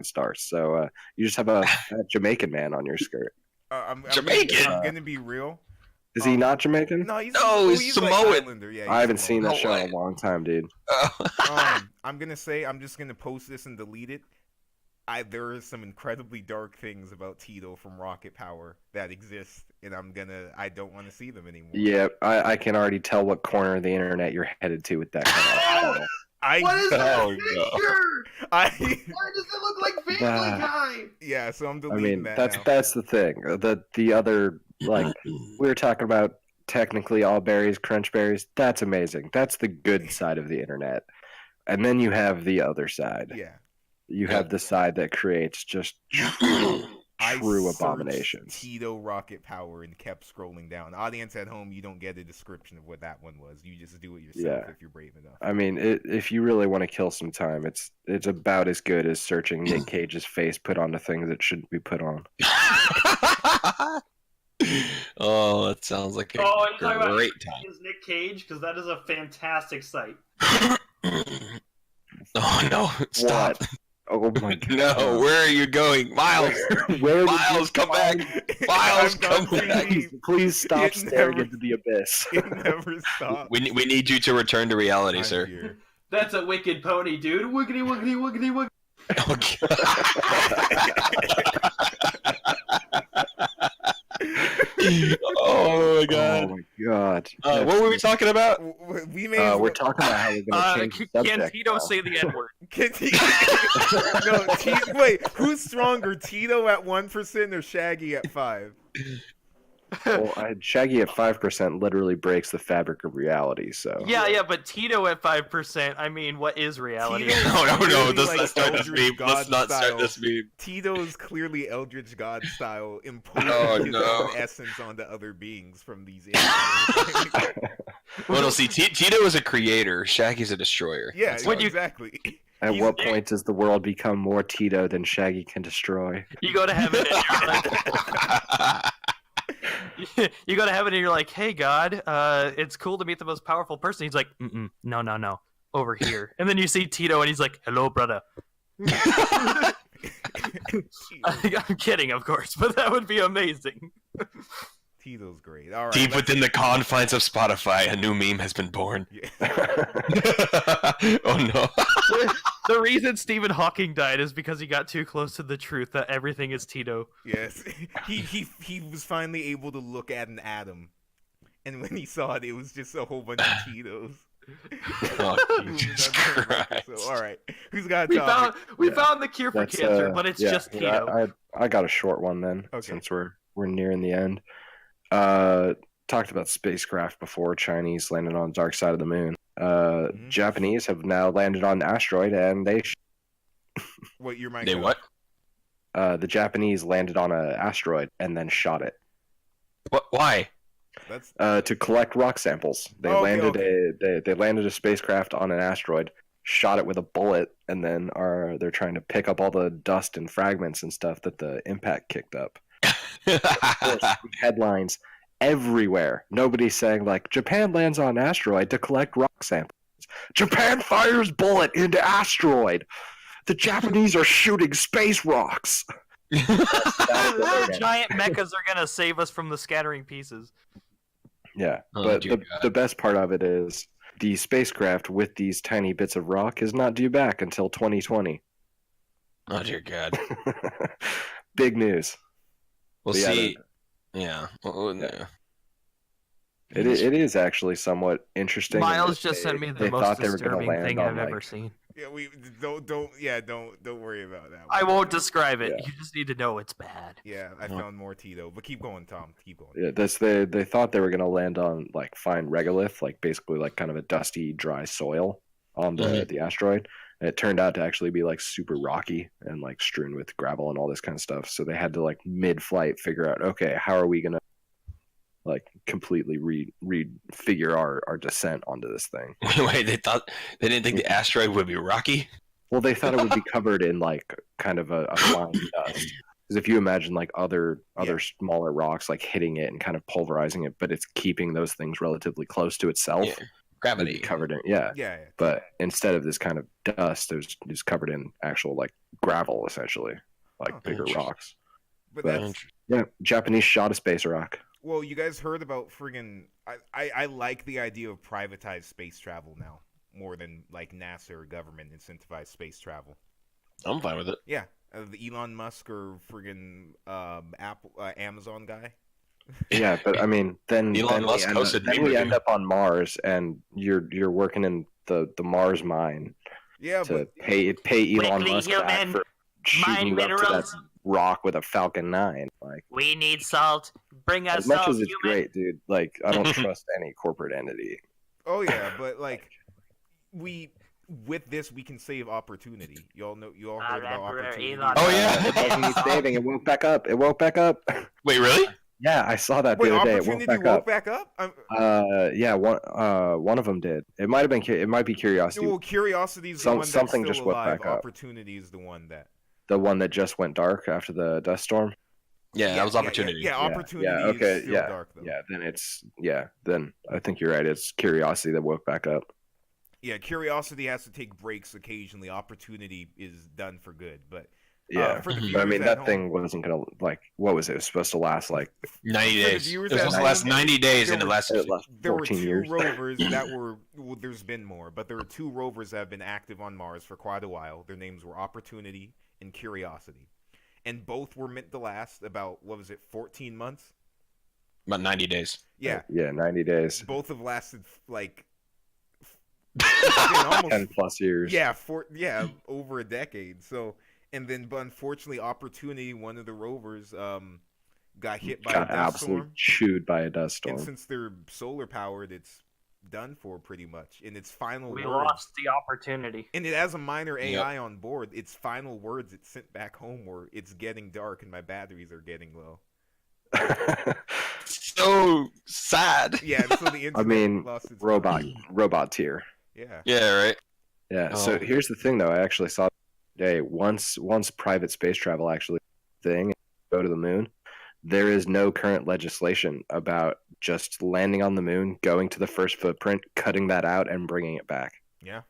starts. So you just have a Jamaican man on your skirt. I'm Jamaican? I'm gonna be real. Is he not Jamaican? No, he's he's like Samoan. Islander. Yeah, I haven't he's seen that No show in way. a long time, dude. I'm gonna say I'm just gonna post this and delete it. There is some incredibly dark things about Tito from Rocket Power that exist, and I don't want to see them anymore. Yeah, I can already tell what corner of the internet you're headed to with that kind of What is that Oh, no. picture? I Why does it look like Family That- Guy? yeah, so I'm I deleting mean, that that's now. the thing. The other, like, we were talking about technically all berries, crunch berries. That's amazing. That's the good side of the internet. And then you have the other side. Yeah. You have the side that creates just true abominations. Tito rocket power and kept scrolling down. Audience at home, you don't get a description of what that one was. You just do it yourself if you're brave enough. I mean, if you really want to kill some time, it's about as good as searching Nick Cage's face put onto things that shouldn't be put on. Oh, that sounds like a great time. Is Nick Cage? Because that is a fantastic sight. Oh no! Stop! What? Oh my god! No, where are you going, Miles? Where Miles, come back! Miles, come back! Please stop staring into the abyss. It never stops. We need you to return to reality, sir. Here. That's a wicked pony, dude. Wiggity, wiggity, wiggity, wiggity. Oh my god! Oh my god! What were we talking about? We're talking about how we're going to change the subject. Can Tito say the N-word? Wait, who's stronger, Tito at 1% or Shaggy at 5%? Well, Shaggy at 5% literally breaks the fabric of reality. So Yeah, but Tito at 5%. I mean, what is reality? No. Let's not start this meme. Tito's clearly Eldritch God style, imposing his own essence onto other beings from these aliens. Well, no, see, Tito is a creator. Shaggy's a destroyer. Yeah, exactly. At what point does the world become more Tito than Shaggy can destroy? You go to heaven and you're like, you go to heaven and you're like, hey God, it's cool to meet the most powerful person. He's like, no, over here. And then you see Tito and he's like, hello, brother. I'm kidding, of course, but that would be amazing. Tito's great. All right, deep within the confines of Spotify, a new meme has been born. Yeah. Oh no. The reason Stephen Hawking died is because he got too close to the truth that everything is Tito. Yes. He was finally able to look at an atom. And when he saw it, it was just a whole bunch of Titos. Oh, Jesus Christ. So, all right. Who's got a topic? We found the cure for cancer, but it's just Tito. I got a short one then, since we're nearing the end. Talked about spacecraft before. Chinese landed on the dark side of the moon. Japanese have now landed on an asteroid, and they What your mic? They what? The Japanese landed on an asteroid and then shot it. What? Why? That's to collect rock samples. They landed a spacecraft on an asteroid, shot it with a bullet, and then they're trying to pick up all the dust and fragments and stuff that the impact kicked up. Of course, headlines everywhere. Nobody's saying like Japan lands on an asteroid to collect rock samples. Japan fires bullet into asteroid. The Japanese are shooting space rocks. Giant mechas are gonna save us from the scattering pieces. Yeah, but the best part of it is the spacecraft with these tiny bits of rock is not due back until 2020. Oh dear God! Big news. We'll see. Yeah. It is actually somewhat interesting. Miles just sent me the most disturbing thing I've ever seen. Yeah, we don't worry about that one. I won't describe it. You just need to know it's bad. Yeah, I found more Tito, but keep going, Tom. Keep going. Yeah, they thought they were gonna land on like fine regolith, like basically like kind of a dusty, dry soil on the asteroid. And it turned out to actually be like super rocky and like strewn with gravel and all this kind of stuff. So they had to like mid-flight figure out, okay, how are we gonna like completely refigure our descent onto this thing? Wait, they didn't think the asteroid would be rocky? Well, they thought it would be covered in like kind of a fine dust. Because if you imagine like other smaller rocks like hitting it and kind of pulverizing it, but it's keeping those things relatively close to itself. Yeah. Gravity covered in yeah. But instead of this kind of dust, it was covered in actual like gravel, essentially, like bigger rocks. But Japanese shot a space rock. Well, you guys heard about friggin' I like the idea of privatized space travel now more than like NASA or government incentivized space travel. I'm fine with it. Yeah, the Elon Musk or friggin' Amazon guy. Yeah, but I mean, then we end up on Mars, and you're working in the Mars mine. Yeah, to pay Elon Musk back for shooting you up to that rock with a Falcon 9. Like, we need salt, bring us As much up, as it's human. great, dude. Like, I don't trust any corporate entity. Oh yeah, but like with this we can save opportunity. You all heard about opportunity. Elon Oh, yeah. It doesn't need saving. It woke back up. It woke back up. Wait, really? Yeah, I saw that Wait, the other day. It woke opportunity back woke up. back up? Yeah, one of them did. It might have been. It might be Curiosity. Well, Curiosity is the one that's something still just woke alive. back up. Opportunity is the one that. The one that just went dark after the dust storm. Yeah, that was Opportunity. Yeah, Opportunity Yeah, okay, is still yeah, dark though. Then I think you're right. It's Curiosity that woke back up. Yeah, Curiosity has to take breaks occasionally. Opportunity is done for good, but Yeah, for the Mhm. but I viewers mean at that home- thing wasn't gonna like. What was it? It was supposed to last like 90 For the days. It viewers was at supposed to home, last 90 days, and it there lasted. it left There were 14 two years. rovers that were. Well, there's been more, but there were two rovers that have been active on Mars for quite a while. Their names were Opportunity and Curiosity, and both were meant to last about 14 months. About 90 days. Yeah, Yeah, 90 days, both have lasted like it's been almost 10 plus years. over a decade. So, and then, but unfortunately, Opportunity, one of the rovers, got hit by got a dust absolutely storm, chewed by a dust and storm. since they're solar powered, it's done for pretty much. In its final We words, lost the opportunity. and it has a minor AI on board. Its final words it sent back home were, "It's getting dark and my batteries are getting low." So sad. Yeah, and so the internet mean, lost its robot tier. Yeah. Yeah, right. Yeah. So Oh. here's the thing, though. I actually saw today. Once private space travel actually thing go to the moon, there is no current legislation about just landing on the moon, going to the first footprint, cutting that out, and bringing it back. Yeah.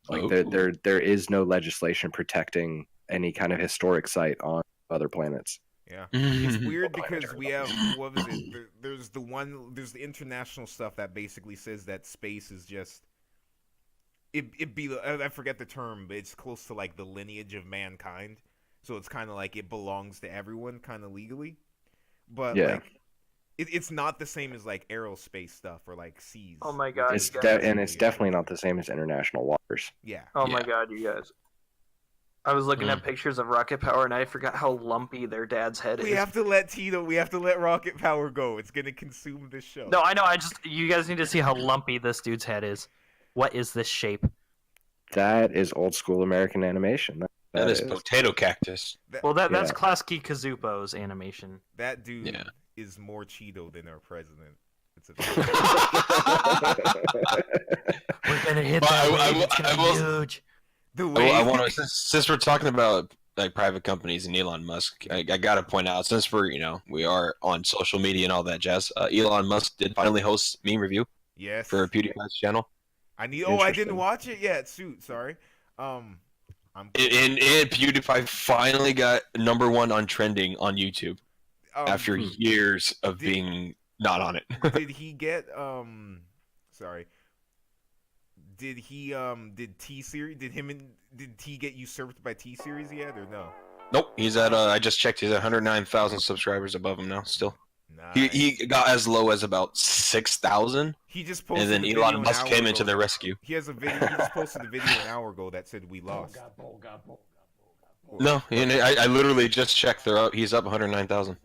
Like Oh. there is no legislation protecting any kind of historic site on other planets. Yeah. It's Mhm. weird because we have what was it? There's the international stuff that basically says that space is just I forget the term, but it's close to like the lineage of mankind. So it's kind of like it belongs to everyone, kind of legally. But Yeah. like it's not the same as like aerospace stuff or like seas. Oh my god, It's you guys. and it's definitely not the same as international waters. Yeah. Oh my Yeah. god, you guys. I was looking at pictures of Rocket Power and I forgot how lumpy their dad's head We is. have to let Rocket Power go. It's gonna consume this show. No, I know. You guys need to see how lumpy this dude's head is. What is this shape? That is old school American animation. That is potato cactus. Well, that's Yeah. Klasky Kazupo's animation. That dude Yeah. is more Cheeto than our president. It's a We're gonna hit Well, that I wave. It's gonna I be will- huge. the Well, way I want to since we're talking about like private companies and Elon Musk, I gotta point out since we are on social media and all that jazz. Elon Musk did finally host Meme Review yes for PewDiePie's channel, I didn't Interesting. watch it yet. Sorry. I'm and PewDiePie finally got #1 on trending on YouTube after years of did- being not on it. did he get sorry. Did he did T Series did he get usurped by T Series yet or no? Nope, he's at I just checked. He's at 109,000 subscribers above him now. Still, Nice. he got as low as about 6,000, He just posted and then a video Elon an Musk hour came ago. into the rescue. He has a video. He just posted a video an hour ago that said we lost. No, and I literally just checked. He's up 109,000.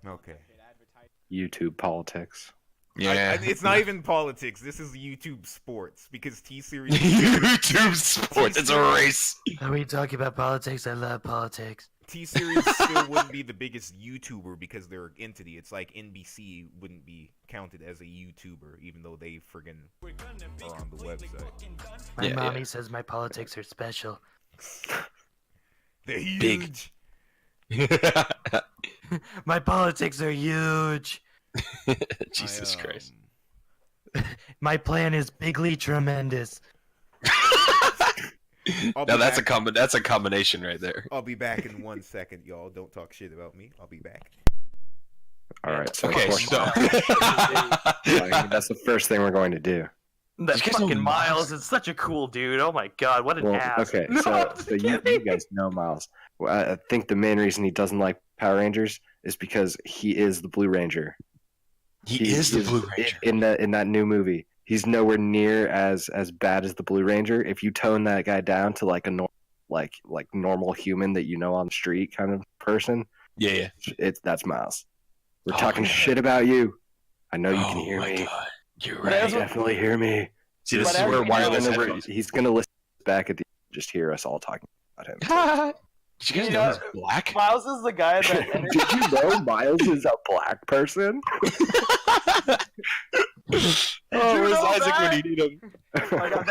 Okay. YouTube politics. Yeah, It's not even politics. This is YouTube sports because T Series. YouTube sports. It's a race. Are we talking about politics? I love politics. T Series still wouldn't be the biggest YouTuber because they're an entity. It's like NBC wouldn't be counted as a YouTuber, even though they friggin' are on the website. My Yeah, mommy says my politics are special. They're Big. huge. My politics are huge. Jesus Christ. My plan is bigly tremendous. I'll Now be that's back. that's a combination right there. I'll be back in 1 second, y'all. Don't talk shit about me. I'll be back. All right. So, Okay, of so course, that's the first thing we're going to do. That You guys know fucking Miles Miles? is such a cool dude. Oh my god, what an Well, ass. okay. No, So, I'm just so you kidding. guys know Miles. Well, I think the main reason he doesn't like Power Rangers is because he is the Blue Ranger. he is the Blue Ranger. in that new movie. He's nowhere near as bad as the Blue Ranger. If you tone that guy down to like a normal human that you know on the street kind of person, Yeah. That's Miles. We're Oh, talking yeah. shit about you. I know you can Oh hear my me. God. You're But right. as- Definitely hear me. See, this But is as where we wireless know- headphones. He's gonna listen back at the just hear us all talking about him. Did you guys You know know, he's black? Miles is the guy that Did you know Miles is a black person? Oh, where's know Isaac when that? you need him? Oh my God,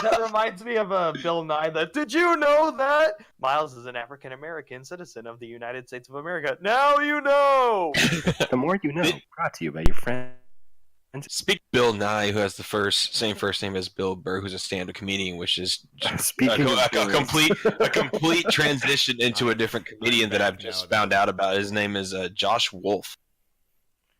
that reminds me of Bill Nye. Did you know that Miles is an African American citizen of the United States of America? Now you know. The more you know. Brought to you by your friend. Speak Bill Nye, who has the same first name as Bill Burr, who's a stand-up comedian, which is Speaking of a Bills. complete transition into a different comedian that I've just found out about. His name is Josh Wolf.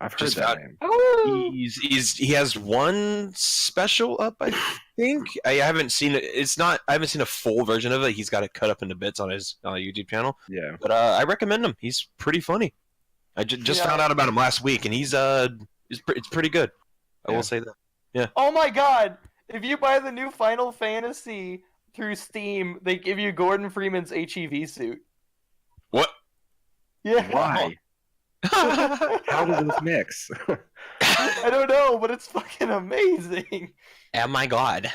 I've heard Just that found- name. He has one special up, I think. I haven't seen it. I haven't seen a full version of it. He's got it cut up into bits on his YouTube channel. Yeah. But I recommend him. He's pretty funny. I just Yeah. found out about him last week, and it's pretty good. I will say that. Oh my God! If you buy the new Final Fantasy through Steam, they give you Gordon Freeman's HEV suit. What? Yeah. Why? How does this mix? I don't know, but it's fucking amazing. Oh my god.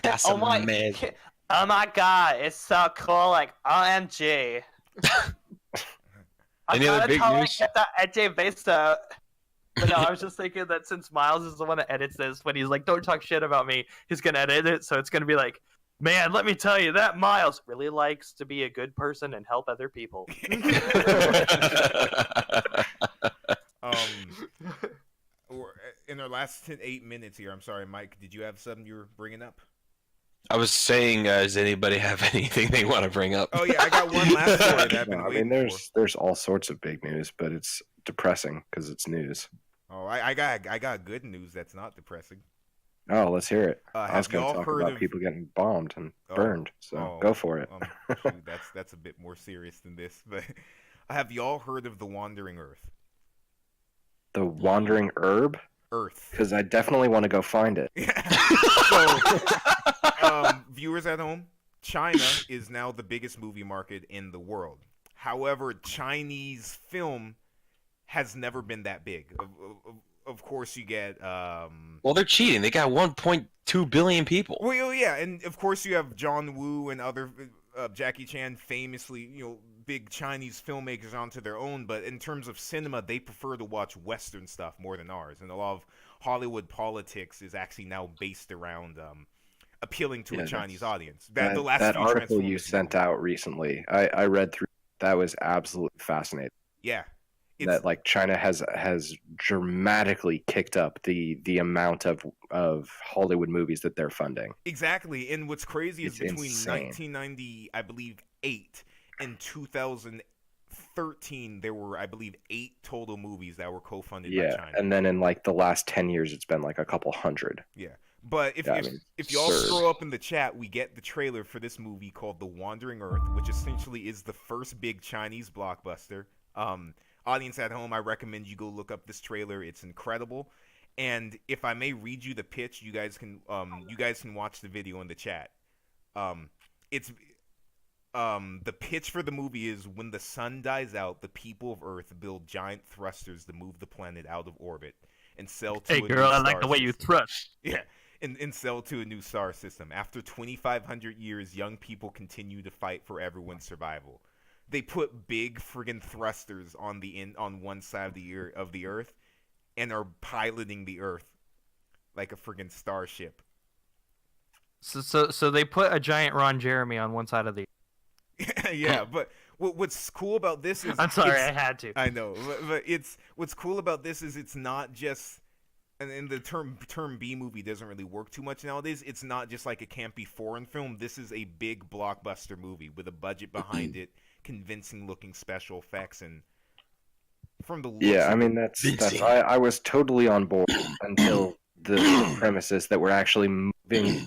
That's Oh my God, it's so cool, like OMG. Any other big news? Get that HEV suit. But no, I was just thinking that since Miles is the one that edits this, when he's like, "Don't talk shit about me," he's gonna edit it, so it's gonna be like, "Man, let me tell you, that Miles really likes to be a good person and help other people." In our last 8 minutes here, I'm sorry, Mike, did you have something you were bringing up? I was saying, does anybody have anything they want to bring up? Oh yeah, I got one last story that I've been No, I waiting mean, for. there's all sorts of big news, but it's depressing because it's news. Oh, I got good news that's not depressing. Oh, let's hear it. I was Have going y'all to talk heard about of people getting bombed and burned, so Oh, go for it. Shoot, that's a bit more serious than this. But have y'all heard of the Wandering Earth? The Wandering Herb? Earth. Because I definitely want to go find it. So, viewers at home, China is now the biggest movie market in the world. However, Chinese film has never been that big. Of course, you get. Well, they're cheating. They got 1.2 billion people. Well, yeah, and of course you have John Woo and other Jackie Chan, famously, big Chinese filmmakers onto their own. But in terms of cinema, they prefer to watch Western stuff more than ours, and a lot of Hollywood politics is actually now based around appealing to a Chinese audience. That article you sent out recently, I read through. That was absolutely fascinating. Yeah. That like China has dramatically kicked up the amount of Hollywood movies that they're funding. Exactly, and what's crazy is between insane. 1990, I believe, 8 and 2013, there were, I believe, 8 total movies that were co-funded by China. And then in like the last 10 years, it's been like a couple hundred. Yeah, but if y'all absurd. scroll up in the chat, we get the trailer for this movie called The Wandering Earth, which essentially is the first big Chinese blockbuster. Audience at home, I recommend you go look up this trailer. It's incredible. And if I may read you the pitch, you guys can watch the video in the chat. It's the pitch for the movie is: when the sun dies out, the people of Earth build giant thrusters to move the planet out of orbit and sell to Hey, a new girl, I like star the way you system. thrust. Yeah, and sell to a new star system. After 2,500 years, young people continue to fight for everyone's survival. They put big friggin' thrusters on one side of the Earth, and are piloting the Earth like a friggin' starship. So they put a giant Ron Jeremy on one side of the. Yeah, but what's cool about this is I'm sorry, I had to. I know, but what's cool about this is it's not just. And the term B movie doesn't really work too much nowadays. It's not just like a campy foreign film. This is a big blockbuster movie with a budget behind it, convincing looking special effects, and from the looks I mean that's I was totally on board until the premises that we're actually moving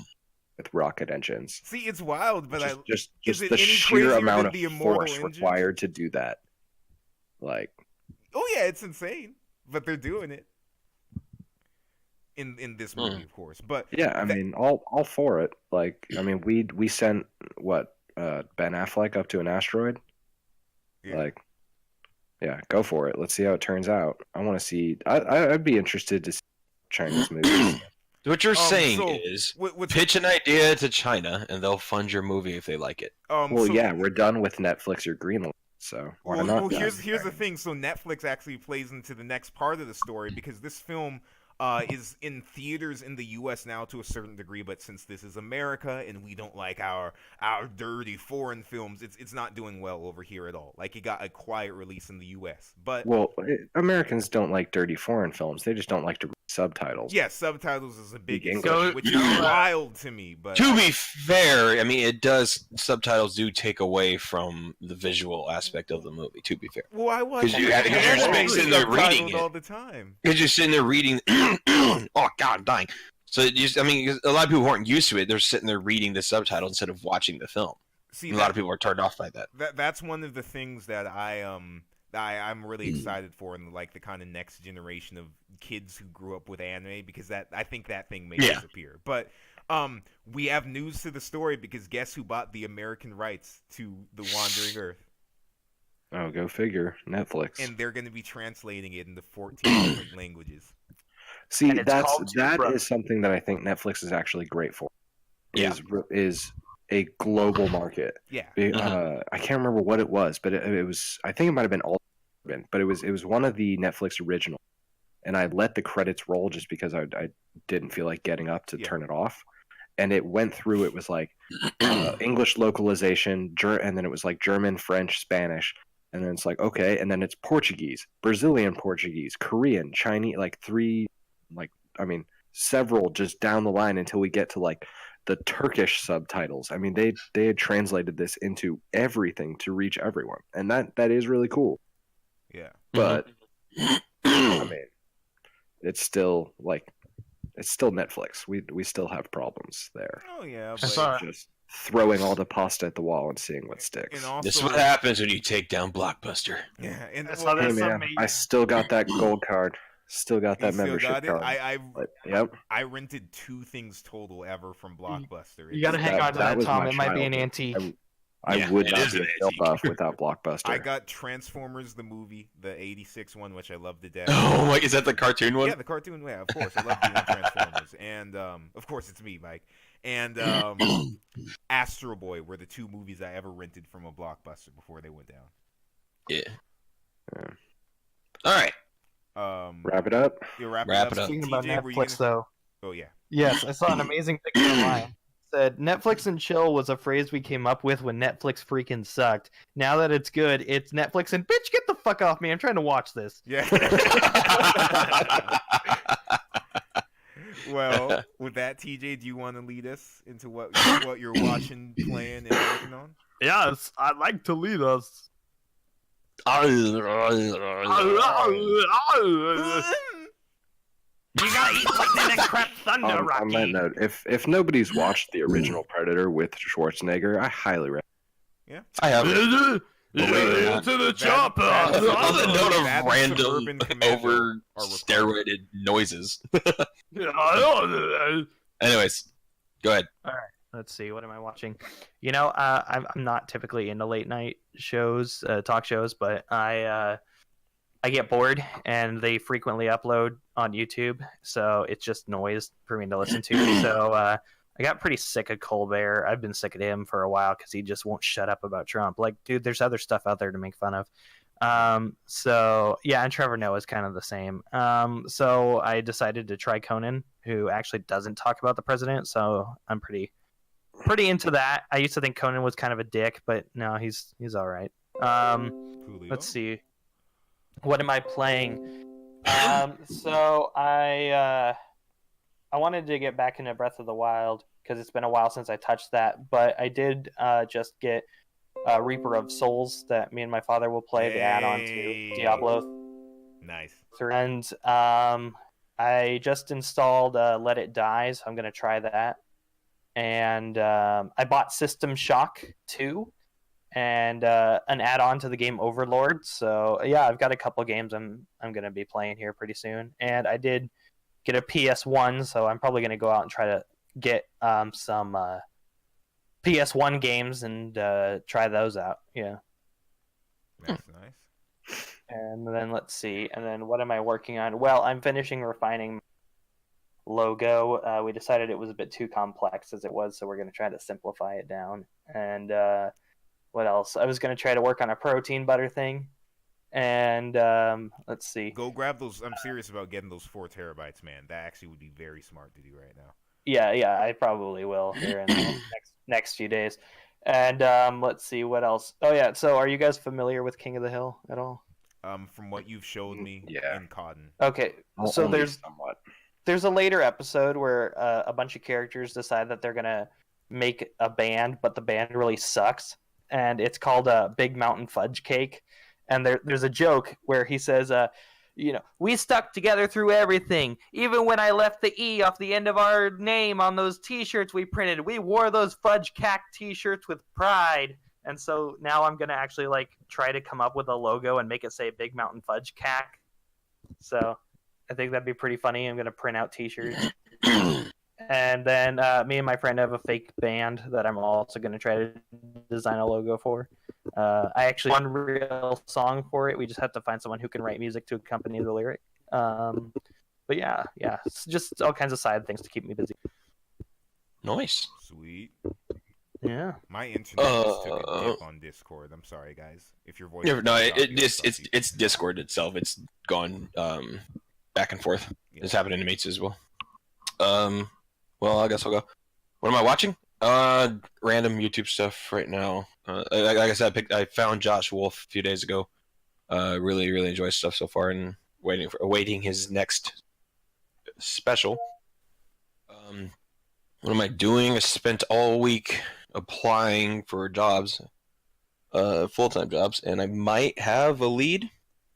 with rocket engines. See, it's wild, but Just is it the any sheer crazier amount than of the Immortal force engines? required to do that. Like, oh yeah, it's insane, but they're doing it in this movie, of course. But yeah, I mean, all for it. Like, I mean, we sent Ben Affleck up to an asteroid. Yeah. Like, Yeah, go for it. Let's see how it turns out. I want to see. I'd be interested to see Chinese movies. What you're saying so is what's pitch an idea to China and they'll fund your movie if they like it. Well, so, yeah, we're done with Netflix or Greenland, so why not? Well, here's the thing. So Netflix actually plays into the next part of the story because this film is in theaters in the U.S. now to a certain degree, but since this is America and we don't like our dirty foreign films, it's not doing well over here at all. Like it got a quiet release in the U.S. But Americans don't like dirty foreign films. They just don't like to read subtitles. yeah, subtitles is a big English. issue, which is wild to me. But To be fair, I mean, subtitles do take away from the visual aspect of the movie, to be fair. well, I watch Because you're sitting there reading it. all the time. Because you're sitting there reading, oh god, dying. So I mean, a lot of people who aren't used to it. They're sitting there reading the subtitle instead of watching the film. See, A lot of people are turned off by that. That's one of the things that I'm really excited for in like the kind of next generation of kids who grew up with anime because I think that thing may disappear. But we have news to the story because guess who bought the American rights to The Wandering Earth? Oh, go figure. Netflix. And they're going to be translating it into 14 different languages. See, And it's called that is something that I think Netflix is actually great for. Is a global market. Yeah. I can't remember what it was, but it was. I think it might have been but it was one of the Netflix originals, and I let the credits roll just because I didn't feel like getting up to turn it off, and it went through. It was like English localization, and then it was like German, French, Spanish, and then it's like okay, and then it's Portuguese, Brazilian Portuguese, Korean, Chinese, like several just down the line until we get to like the Turkish subtitles. I mean, they had translated this into everything to reach everyone, and that is really cool. Yeah. But I mean, it's still Netflix. We still have problems there. Oh yeah. Just throwing all the pasta at the wall and seeing what sticks. And also, This is what happens when you take down Blockbuster. Yeah. And Hey man, I still got that gold card. Still got that membership card. Yep. I rented 2 things total ever from Blockbuster. You gotta hang on to that, was Tom. my It might be an childhood. antique. I would it not is be an built antique. off without Blockbuster. I got Transformers the movie, the '86 one, which I love to death. Oh my! Is that the cartoon one? Yeah, the cartoon. Yeah, of course. I love doing Transformers, and of course it's me, Mike. And Astro Boy were the 2 movies I ever rented from a Blockbuster before they went down. Yeah. All right. Wrap it up. You wrap Wrap it it up. up. Speaking about TJ, were you Netflix, gonna- though. Oh yeah. Yes, I saw an amazing thing online. It said Netflix and chill was a phrase we came up with when Netflix freaking sucked. Now that it's good, it's Netflix and bitch, get the fuck off me. I'm trying to watch this. Yeah. Well, with that, TJ, do you want to lead us into what you're watching, playing, and working on? Yes, I'd like to lead us. You gotta eat something that crap thunder, On Rocky. that note, if nobody's watched the original Predator with Schwarzenegger, I highly recommend. I have To That- the chopper. that- on the note of That random Suburban Commando over are required. steroided noises. Anyways, go ahead. Let's see, what am I watching? You know, I'm not typically into late night shows, talk shows, but I get bored, and they frequently upload on YouTube, so it's just noise for me to listen to. So I got pretty sick of Colbert. I've been sick of him for a while because he just won't shut up about Trump. Like, dude, there's other stuff out there to make fun of. So yeah, and Trevor Noah is kind of the same. So I decided to try Conan, who actually doesn't talk about the president. So I'm pretty into that. I used to think Conan was kind of a dick, but no, he's all right. Julio? Let's see. What am I playing? So I wanted to get back into Breath of the Wild because it's been a while since I touched that, but I did just get Reaper of Souls that me and my father will play the add-on to Diablo. Nice. And I just installed Let It Die, so I'm going to try that. And I bought System Shock 2 and an add-on to the game Overlord. So yeah, I've got a couple games I'm going to be playing here pretty soon. And I did get a PS1, so I'm probably going to go out and try to get some PS1 games and try those out. Yeah. Nice. And then let's see. And then what am I working on? Well, I'm finishing refining my logo. We decided it was a bit too complex as it was, so we're going to try to simplify it down. And what else? I was going to try to work on a protein butter thing. And let's see. Go grab those. I'm serious about getting those 4 terabytes, man. That actually would be very smart to do right now. Yeah, I probably will here in the next few days. And let's see what else. Oh yeah, so are you guys familiar with King of the Hill at all? From what you've showed me in Cotton. Okay, so Only there's somewhat. there's a later episode where a bunch of characters decide that they're gonna make a band, but the band really sucks, and it's called Big Mountain Fudge Cake. And there's a joke where he says, we stuck together through everything. Even when I left the E off the end of our name on those T-shirts we printed, we wore those fudge cack T-shirts with pride. And so now I'm gonna actually try to come up with a logo and make it say Big Mountain Fudge Cack. So I think that'd be pretty funny. I'm gonna print out T-shirts, and then me and my friend have a fake band that I'm also gonna try to design a logo for. I actually one real song for it. We just have to find someone who can write music to accompany the lyric. But yeah, it's just all kinds of side things to keep me busy. Nice. Sweet. Yeah. My internet just took a dip on Discord. I'm sorry, guys. If your voice. It's Discord itself. It's gone back and forth. Yeah. It's happening to mates as well. Well, I guess I'll go. What am I watching? Random YouTube stuff right now. Like I said, I found Josh Wolf a few days ago. Really, really enjoy stuff so far, and awaiting his next special. What am I doing? I spent all week applying for jobs, full-time jobs, and I might have a lead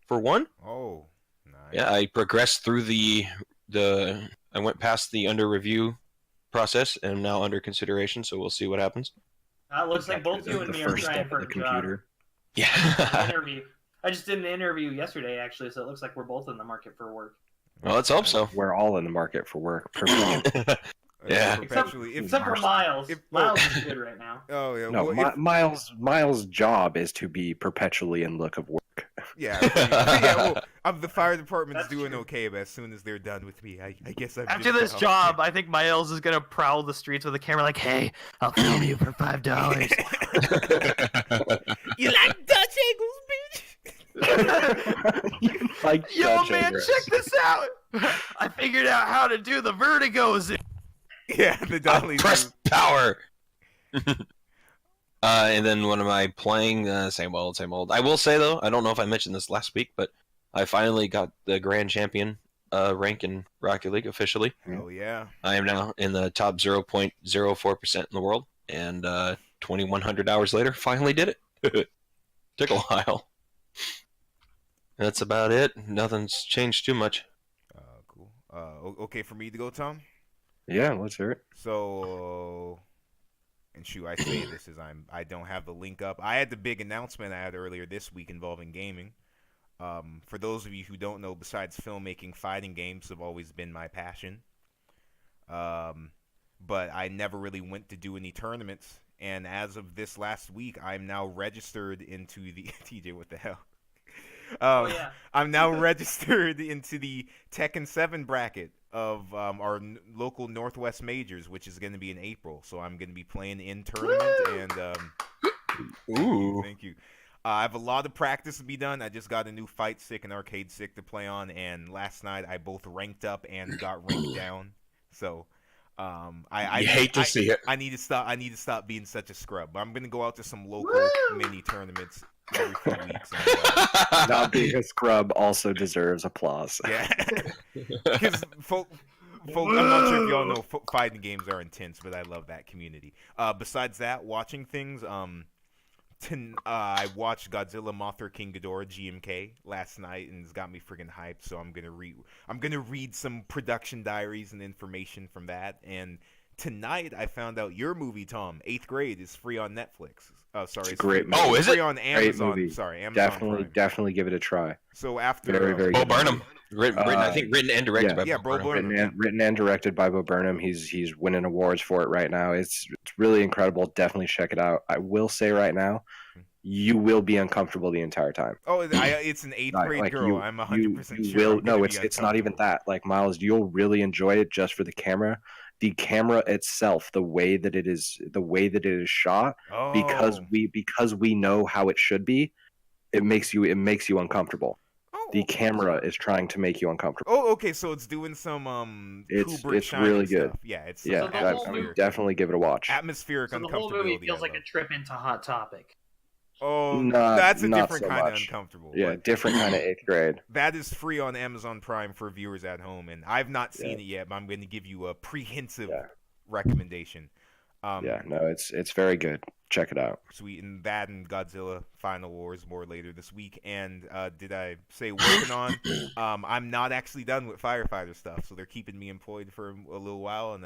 for one. Oh, nice. Yeah, I progressed through I went past the under review process and I'm now under consideration, so we'll see what happens. It looks like both you and me are trying for a job. Yeah. Interview. I just did an interview yesterday, actually, so it looks like we're both in the market for work. Well, let's hope so. We're all in the market for work. Yeah. Except for Miles. Miles is good right now. Oh yeah. No, well, Miles' job is to be perpetually in look of work. Yeah. Well, the fire department's That's doing true. okay, but as soon as they're done with me, I guess I'm After just this out. job, I think Miles is gonna prowl the streets with a camera like, "Hey, I'll film you for $5." You like Dutch angles, bitch? Like Yo, Dutch man, Angers. check this out! I figured out how to do the vertigos. Yeah, the dolly. Press power. And then what am I playing? Same old, same old. I will say though, I don't know if I mentioned this last week, but I finally got the grand champion rank in Rocket League officially. Oh yeah. I am now in the top 0.04% in the world, and 2,100 hours later, finally did it. Took a while. That's about it. Nothing's changed too much. Cool. Okay for me to go, Tom. Yeah, let's hear it. So, and shoot, I say this as I don't have the link up. I had the big announcement I had earlier this week involving gaming. For those of you who don't know, besides filmmaking, fighting games have always been my passion. But I never really went to do any tournaments. And as of this last week, I'm now registered into the TJ. What the hell? I'm now registered into the Tekken 7 bracket of our local Northwest Majors, which is going to be in April. So I'm going to be playing in tournament, and Ooh. thank you. I have a lot of practice to be done. I just got a new fight stick and arcade stick to play on, and last night I both ranked up and got ranked down. So I hate to see it. I need to stop being such a scrub. But I'm going to go out to some local mini tournaments every few weeks. And, Not being a scrub also deserves applause. yeah, because folk, I'm not sure if y'all know fighting games are intense, but I love that community. Besides that, watching things, I watched Godzilla Mothra King Ghidorah GMK last night, and it's got me freaking hyped. So I'm gonna read some production diaries and information from that. And tonight I found out your movie, Tom, 8th Grade, is free on Netflix. Sorry, It's a great movie. Oh, is free it? on Great Amazon? movie. Sorry, Amazon Definitely Prime. give it a try. So after Very, very Bo good. Burnham. I think written and directed by yeah, Bo Bo Burnham. Burnham. Written and directed by Bo Burnham. He's winning awards for it right now. It's really incredible. Definitely check it out. I will say right now, you will be uncomfortable the entire time. Oh, it's an 8th grade Like girl. I'm 100% sure. Will, I'm gonna no, be it's not even uncomfortable. that. Like Miles, you'll really enjoy it just for the camera. The camera itself, the way that it is shot, because Oh. we know how it should be, it makes you uncomfortable. The Oh. camera is trying to make you uncomfortable. Oh, okay. So it's doing some Kubrick It's Shining really good. stuff. Yeah, it's Yeah, So the I whole would movie- definitely give it a watch. atmospheric So the uncomfortability. whole movie feels I like a love. trip into Hot Topic. Oh, Not- that's a not different so kind of much. uncomfortable. Yeah, but different kind of 8th grade. that is free on Amazon Prime for viewers at home, and I've not seen Yeah. it yet, but I'm going to give you a prehensive Yeah. recommendation. Yeah, no, it's very good. Check it out. Sweet, and that and Godzilla Final Wars more later this week. And did I say working on? I'm not actually done with firefighter stuff, so they're keeping me employed for a little while, and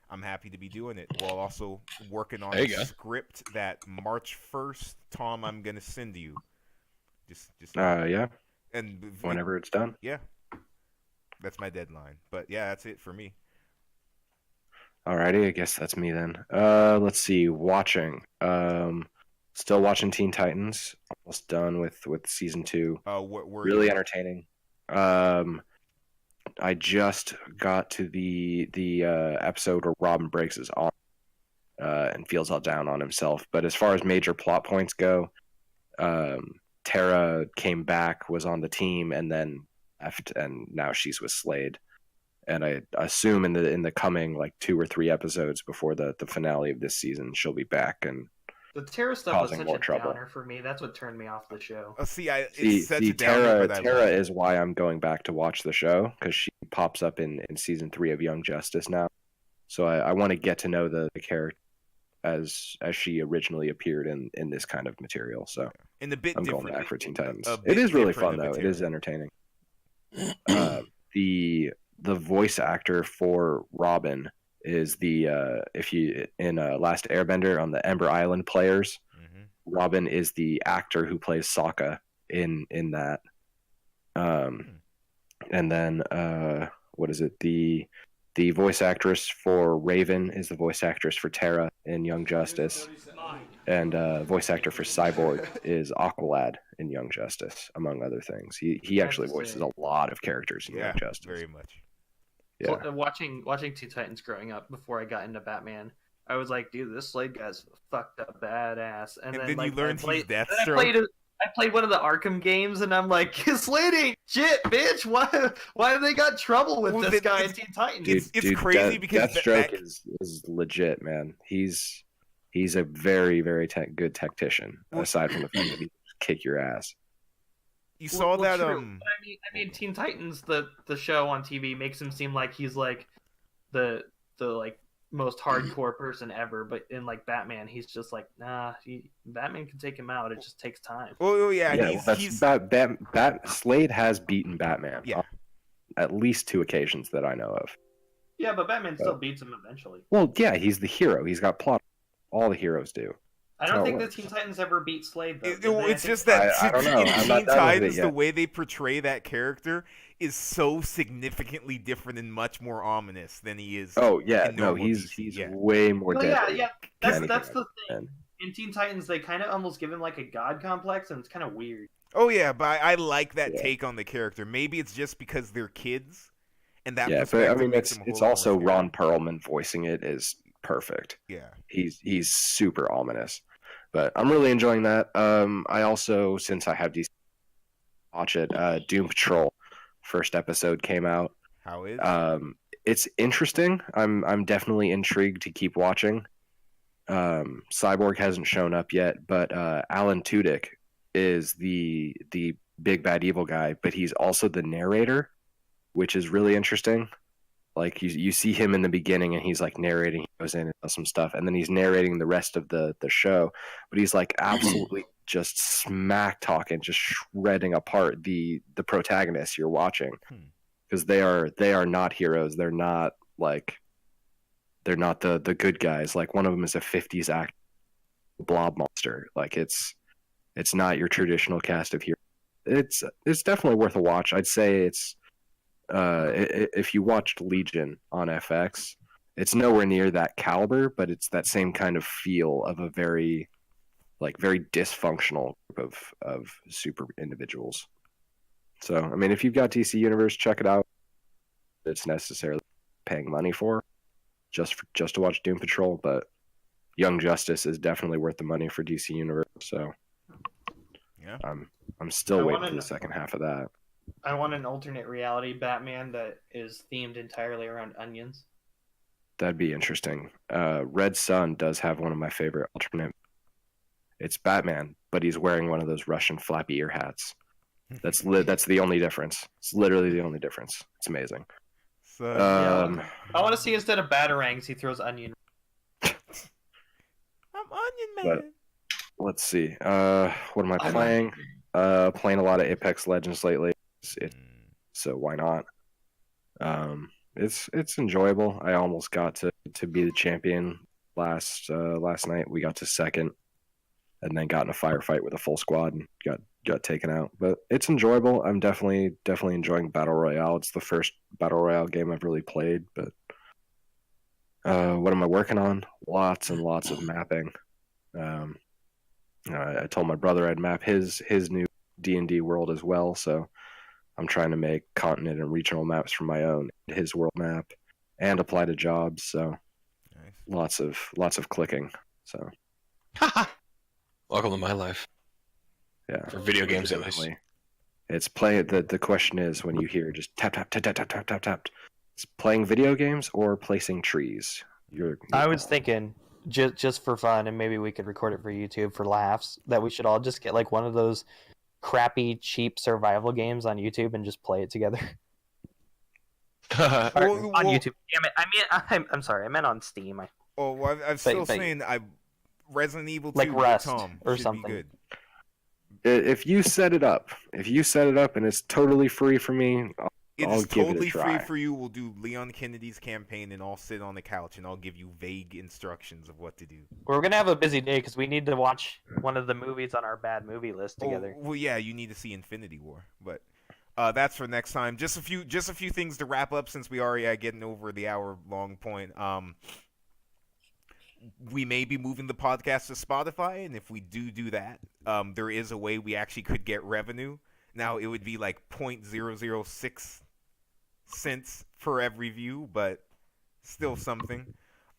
I'm happy to be doing it. While also working on There a you go. script that March 1st, Tom, I'm gonna send you. Just Yeah, and whenever it's done. yeah, that's my deadline. But yeah, that's it for me. Alrighty, I guess that's me then. Let's see. Watching. Still watching Teen Titans. Almost done with season 2. What were Really you? entertaining. I just got to the episode where Robin breaks his arm and feels all down on himself. But as far as major plot points go, Tara came back, was on the team, and then left, and now she's with Slade. And I assume in the coming like 2 or 3 episodes before the finale of this season, she'll be back. And The Terra stuff was Causing such more a trouble. downer for me. That's what turned me off the show. It's such a downer, but I Tara love it. is why I'm going back to watch the show, because she pops up in season 3 of Young Justice now. So I want to get to know the character as she originally appeared in this kind of material. So And a bit I'm different. going back for Teen Titans. a It bit is really different fun of a though. It Tara. is entertaining. The voice actor for Robin is the if you in Last Airbender on the Ember Island players. Mhm. Robin is the actor who plays Sokka in that. And then what is it? The voice actress for Raven is the voice actress for Tara in Young Justice, and voice actor for Cyborg is Aqualad in Young Justice, among other things. He actually voices a lot of characters in Yeah, Young Justice. very much. Yeah. So, watching Teen Titans growing up before I got into Batman, I was like, dude, this Slade guy's fucked up badass. And then then you like, learned I he's played, then Deathstroke. I played one of the Arkham games, and I'm like, Slade ain't shit, bitch. Why have they got trouble with Well, this then guy in it's- Teen Titans? It's crazy because Deathstroke that- is legit, man. He's a very very good tactician. Well- Aside from the fact that he can kick your ass. you saw that true. But I mean, Teen Titans, the show on TV, makes him seem like he's like the like most hardcore person ever. But in like Batman, he's just like, nah. Batman can take him out. It just takes time. Oh yeah, Yeah, he's Slade has beaten Batman. Yeah. On at least 2 occasions that I know of. Yeah, but Batman still beats him eventually. Well, yeah, he's the hero. He's got plot. All the heroes do. I That's how don't it think the works. Teen Titans ever beat Slade though. It- did they? I it's think- just that I don't know. in I'm not Teen done with it Titans, the yet. way they portray that character is so significantly different and much more ominous than he is. Oh yeah, in no, normal he's DC, yeah. way more Well, yeah, deadly. yeah. than That's anything the I've thing. been. In Teen Titans, they kind of almost give him like a god complex, and it's kind of weird. Oh yeah, but I like that Yeah. take on the character. Maybe it's just because they're kids, and that Yeah, but I perspective mean, makes it's them a it's whole lot also more scary. Ron Perlman voicing it is perfect. Yeah. He's super ominous, but I'm really enjoying that. I also, since I have DC, watch it. Doom Patrol first episode came out. How is? It's interesting. I'm definitely intrigued to keep watching. Cyborg hasn't shown up yet, but Alan Tudyk is the big bad evil guy, but he's also the narrator, which is really interesting. Like you see him in the beginning, and he's like narrating. He goes in and does some stuff, and then he's narrating the rest of the show. But he's like absolutely just smack talking, just shredding apart the protagonists you're watching, because they are not heroes. They're not the good guys. Like one of them is a 50s actor, blob monster. Like it's not your traditional cast of heroes. It's definitely worth a watch. I'd say it's if you watched Legion on FX, it's nowhere near that caliber, but it's that same kind of feel of a very like very dysfunctional group of super individuals. So I mean, if you've got DC Universe, check it out. It's necessarily paying money for just to watch Doom Patrol, but Young Justice is definitely worth the money for DC Universe. So Yeah. I'm still waiting for the second half of that. I want an alternate reality Batman that is themed entirely around onions. That'd be interesting. Red Sun does have one of my favorite alternate. It's Batman, but he's wearing one of those Russian flappy ear hats. That's the only difference. It's literally the only difference. It's amazing. So, I want to see instead of batarangs, he throws onion. I'm Onion Man. Let's see. What am I playing? Playing a lot of Apex Legends lately. So why not? It's enjoyable. I almost got to be the champion last night. We got to second, and then got in a firefight with a full squad and got taken out. But it's enjoyable. I'm definitely enjoying Battle Royale. It's the first Battle Royale game I've really played. But what am I working on? Lots and lots of mapping. I told my brother I'd map his new D&D world as well, so I'm trying to make continent and regional maps for my own, his world map, and apply to jobs. So nice. lots of clicking. So welcome to my life. Yeah, for video games at least. It's play. The question is when you hear just tap tap tap tap tap tap tap tap. It's playing video games or placing trees. I was thinking just for fun, and maybe we could record it for YouTube for laughs, that we should all just get like one of those crappy, cheap survival games on YouTube and just play it together. On YouTube. Damn it! I'm sorry. I meant on Steam. I'm still saying Resident Evil 2 like Rust Tom or should something. be good. If you set it up and it's totally free for me, I'll give totally it a try. free for you. We'll do Leon Kennedy's campaign, and I'll sit on the couch and I'll give you vague instructions of what to do. We're gonna have a busy day because we need to watch one of the movies on our bad movie list together. Well, yeah, you need to see Infinity War, but that's for next time. Just a few things to wrap up since we already are getting over the hour-long point. We may be moving the podcast to Spotify, and if we do that, there is a way we actually could get revenue. Now, it would be like 0.006 cents for every view, but still something.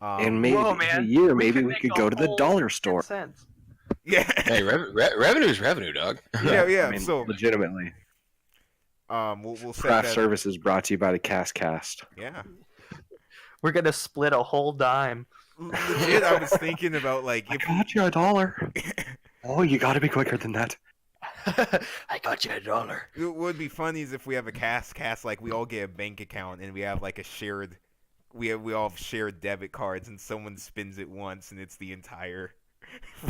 And maybe a year, maybe we could go to the dollar store. Cents. Yeah. Hey, revenue is revenue, dog. Yeah. I mean, so legitimately. We'll set Craft that. Services brought to you by the Cast. Yeah. We're gonna split a whole dime. Legit, I was thinking about like I got you $1. Oh, you got to be quicker than that. I got you $1. It would be funny is if we have a cast like we all get a bank account and we have like a shared, we all have shared debit cards and someone spins it once and it's the entire.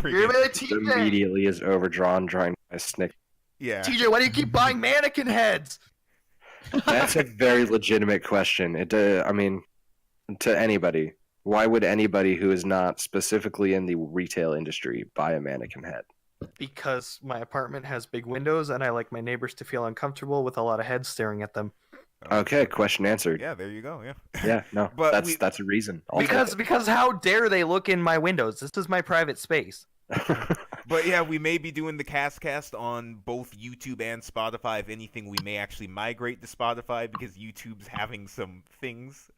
Immediately is overdrawn, trying to snick. Yeah. TJ, why do you keep buying mannequin heads? That's a very legitimate question. I mean, to anybody, why would anybody who is not specifically in the retail industry buy a mannequin head? Because my apartment has big windows and I like my neighbors to feel uncomfortable with a lot of heads staring at them. Okay, question answered. Yeah, there you go. Yeah. Yeah, no, But that's a reason. Because how dare they look in my windows? This is my private space. But yeah, we may be doing the cast on both YouTube and Spotify. If anything, we may actually migrate to Spotify because YouTube's having some things,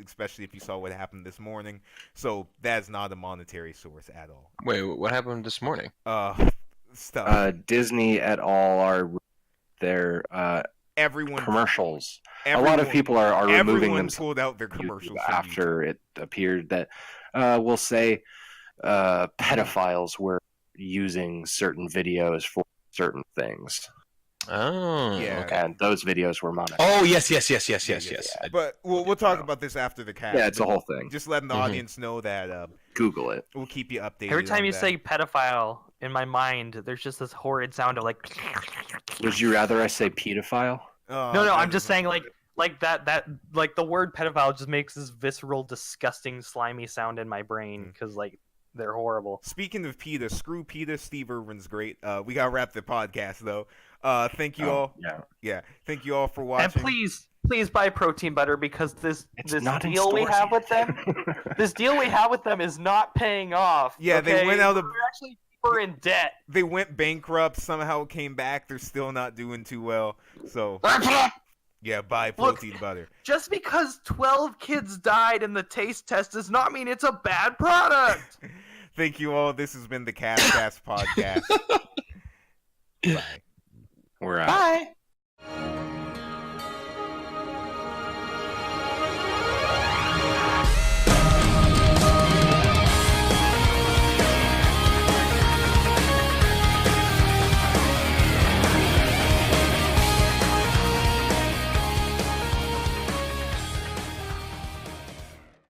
especially if you saw what happened this morning. So that's not a monetary source at all. Wait, what happened this morning? Stuff. Disney et al. Are their Everyone commercials. A lot of people are removing them. Pulled out their commercials after it appeared that we'll say pedophiles were using certain videos for certain things. Oh, yeah. Okay. And those videos were monetized. Oh, yes. But we'll talk about this after the cast. Yeah, it's a whole thing. Just letting the audience know that Google it. we'll keep you updated. Every time on you that. say pedophile, in my mind, there's just this horrid sound of like. Would you rather I say pedophile? No, I'm just saying like that like the word pedophile just makes this visceral, disgusting, slimy sound in my brain because like they're horrible. Speaking of PETA, screw PETA. Steve Irwin's great. We gotta wrap the podcast though. Thank you all. Yeah. Thank you all for watching. And please buy protein butter because this not in deal we stores have yet. with them, this deal we have with them is not paying off. Yeah, okay? they went out of. We're actually We're in debt. They went bankrupt, somehow came back. They're still not doing too well. So, yeah, buy protein butter. Just because 12 kids died in the taste test does not mean it's a bad product. Thank you all. This has been the Cast Podcast. Bye. We're out. Bye.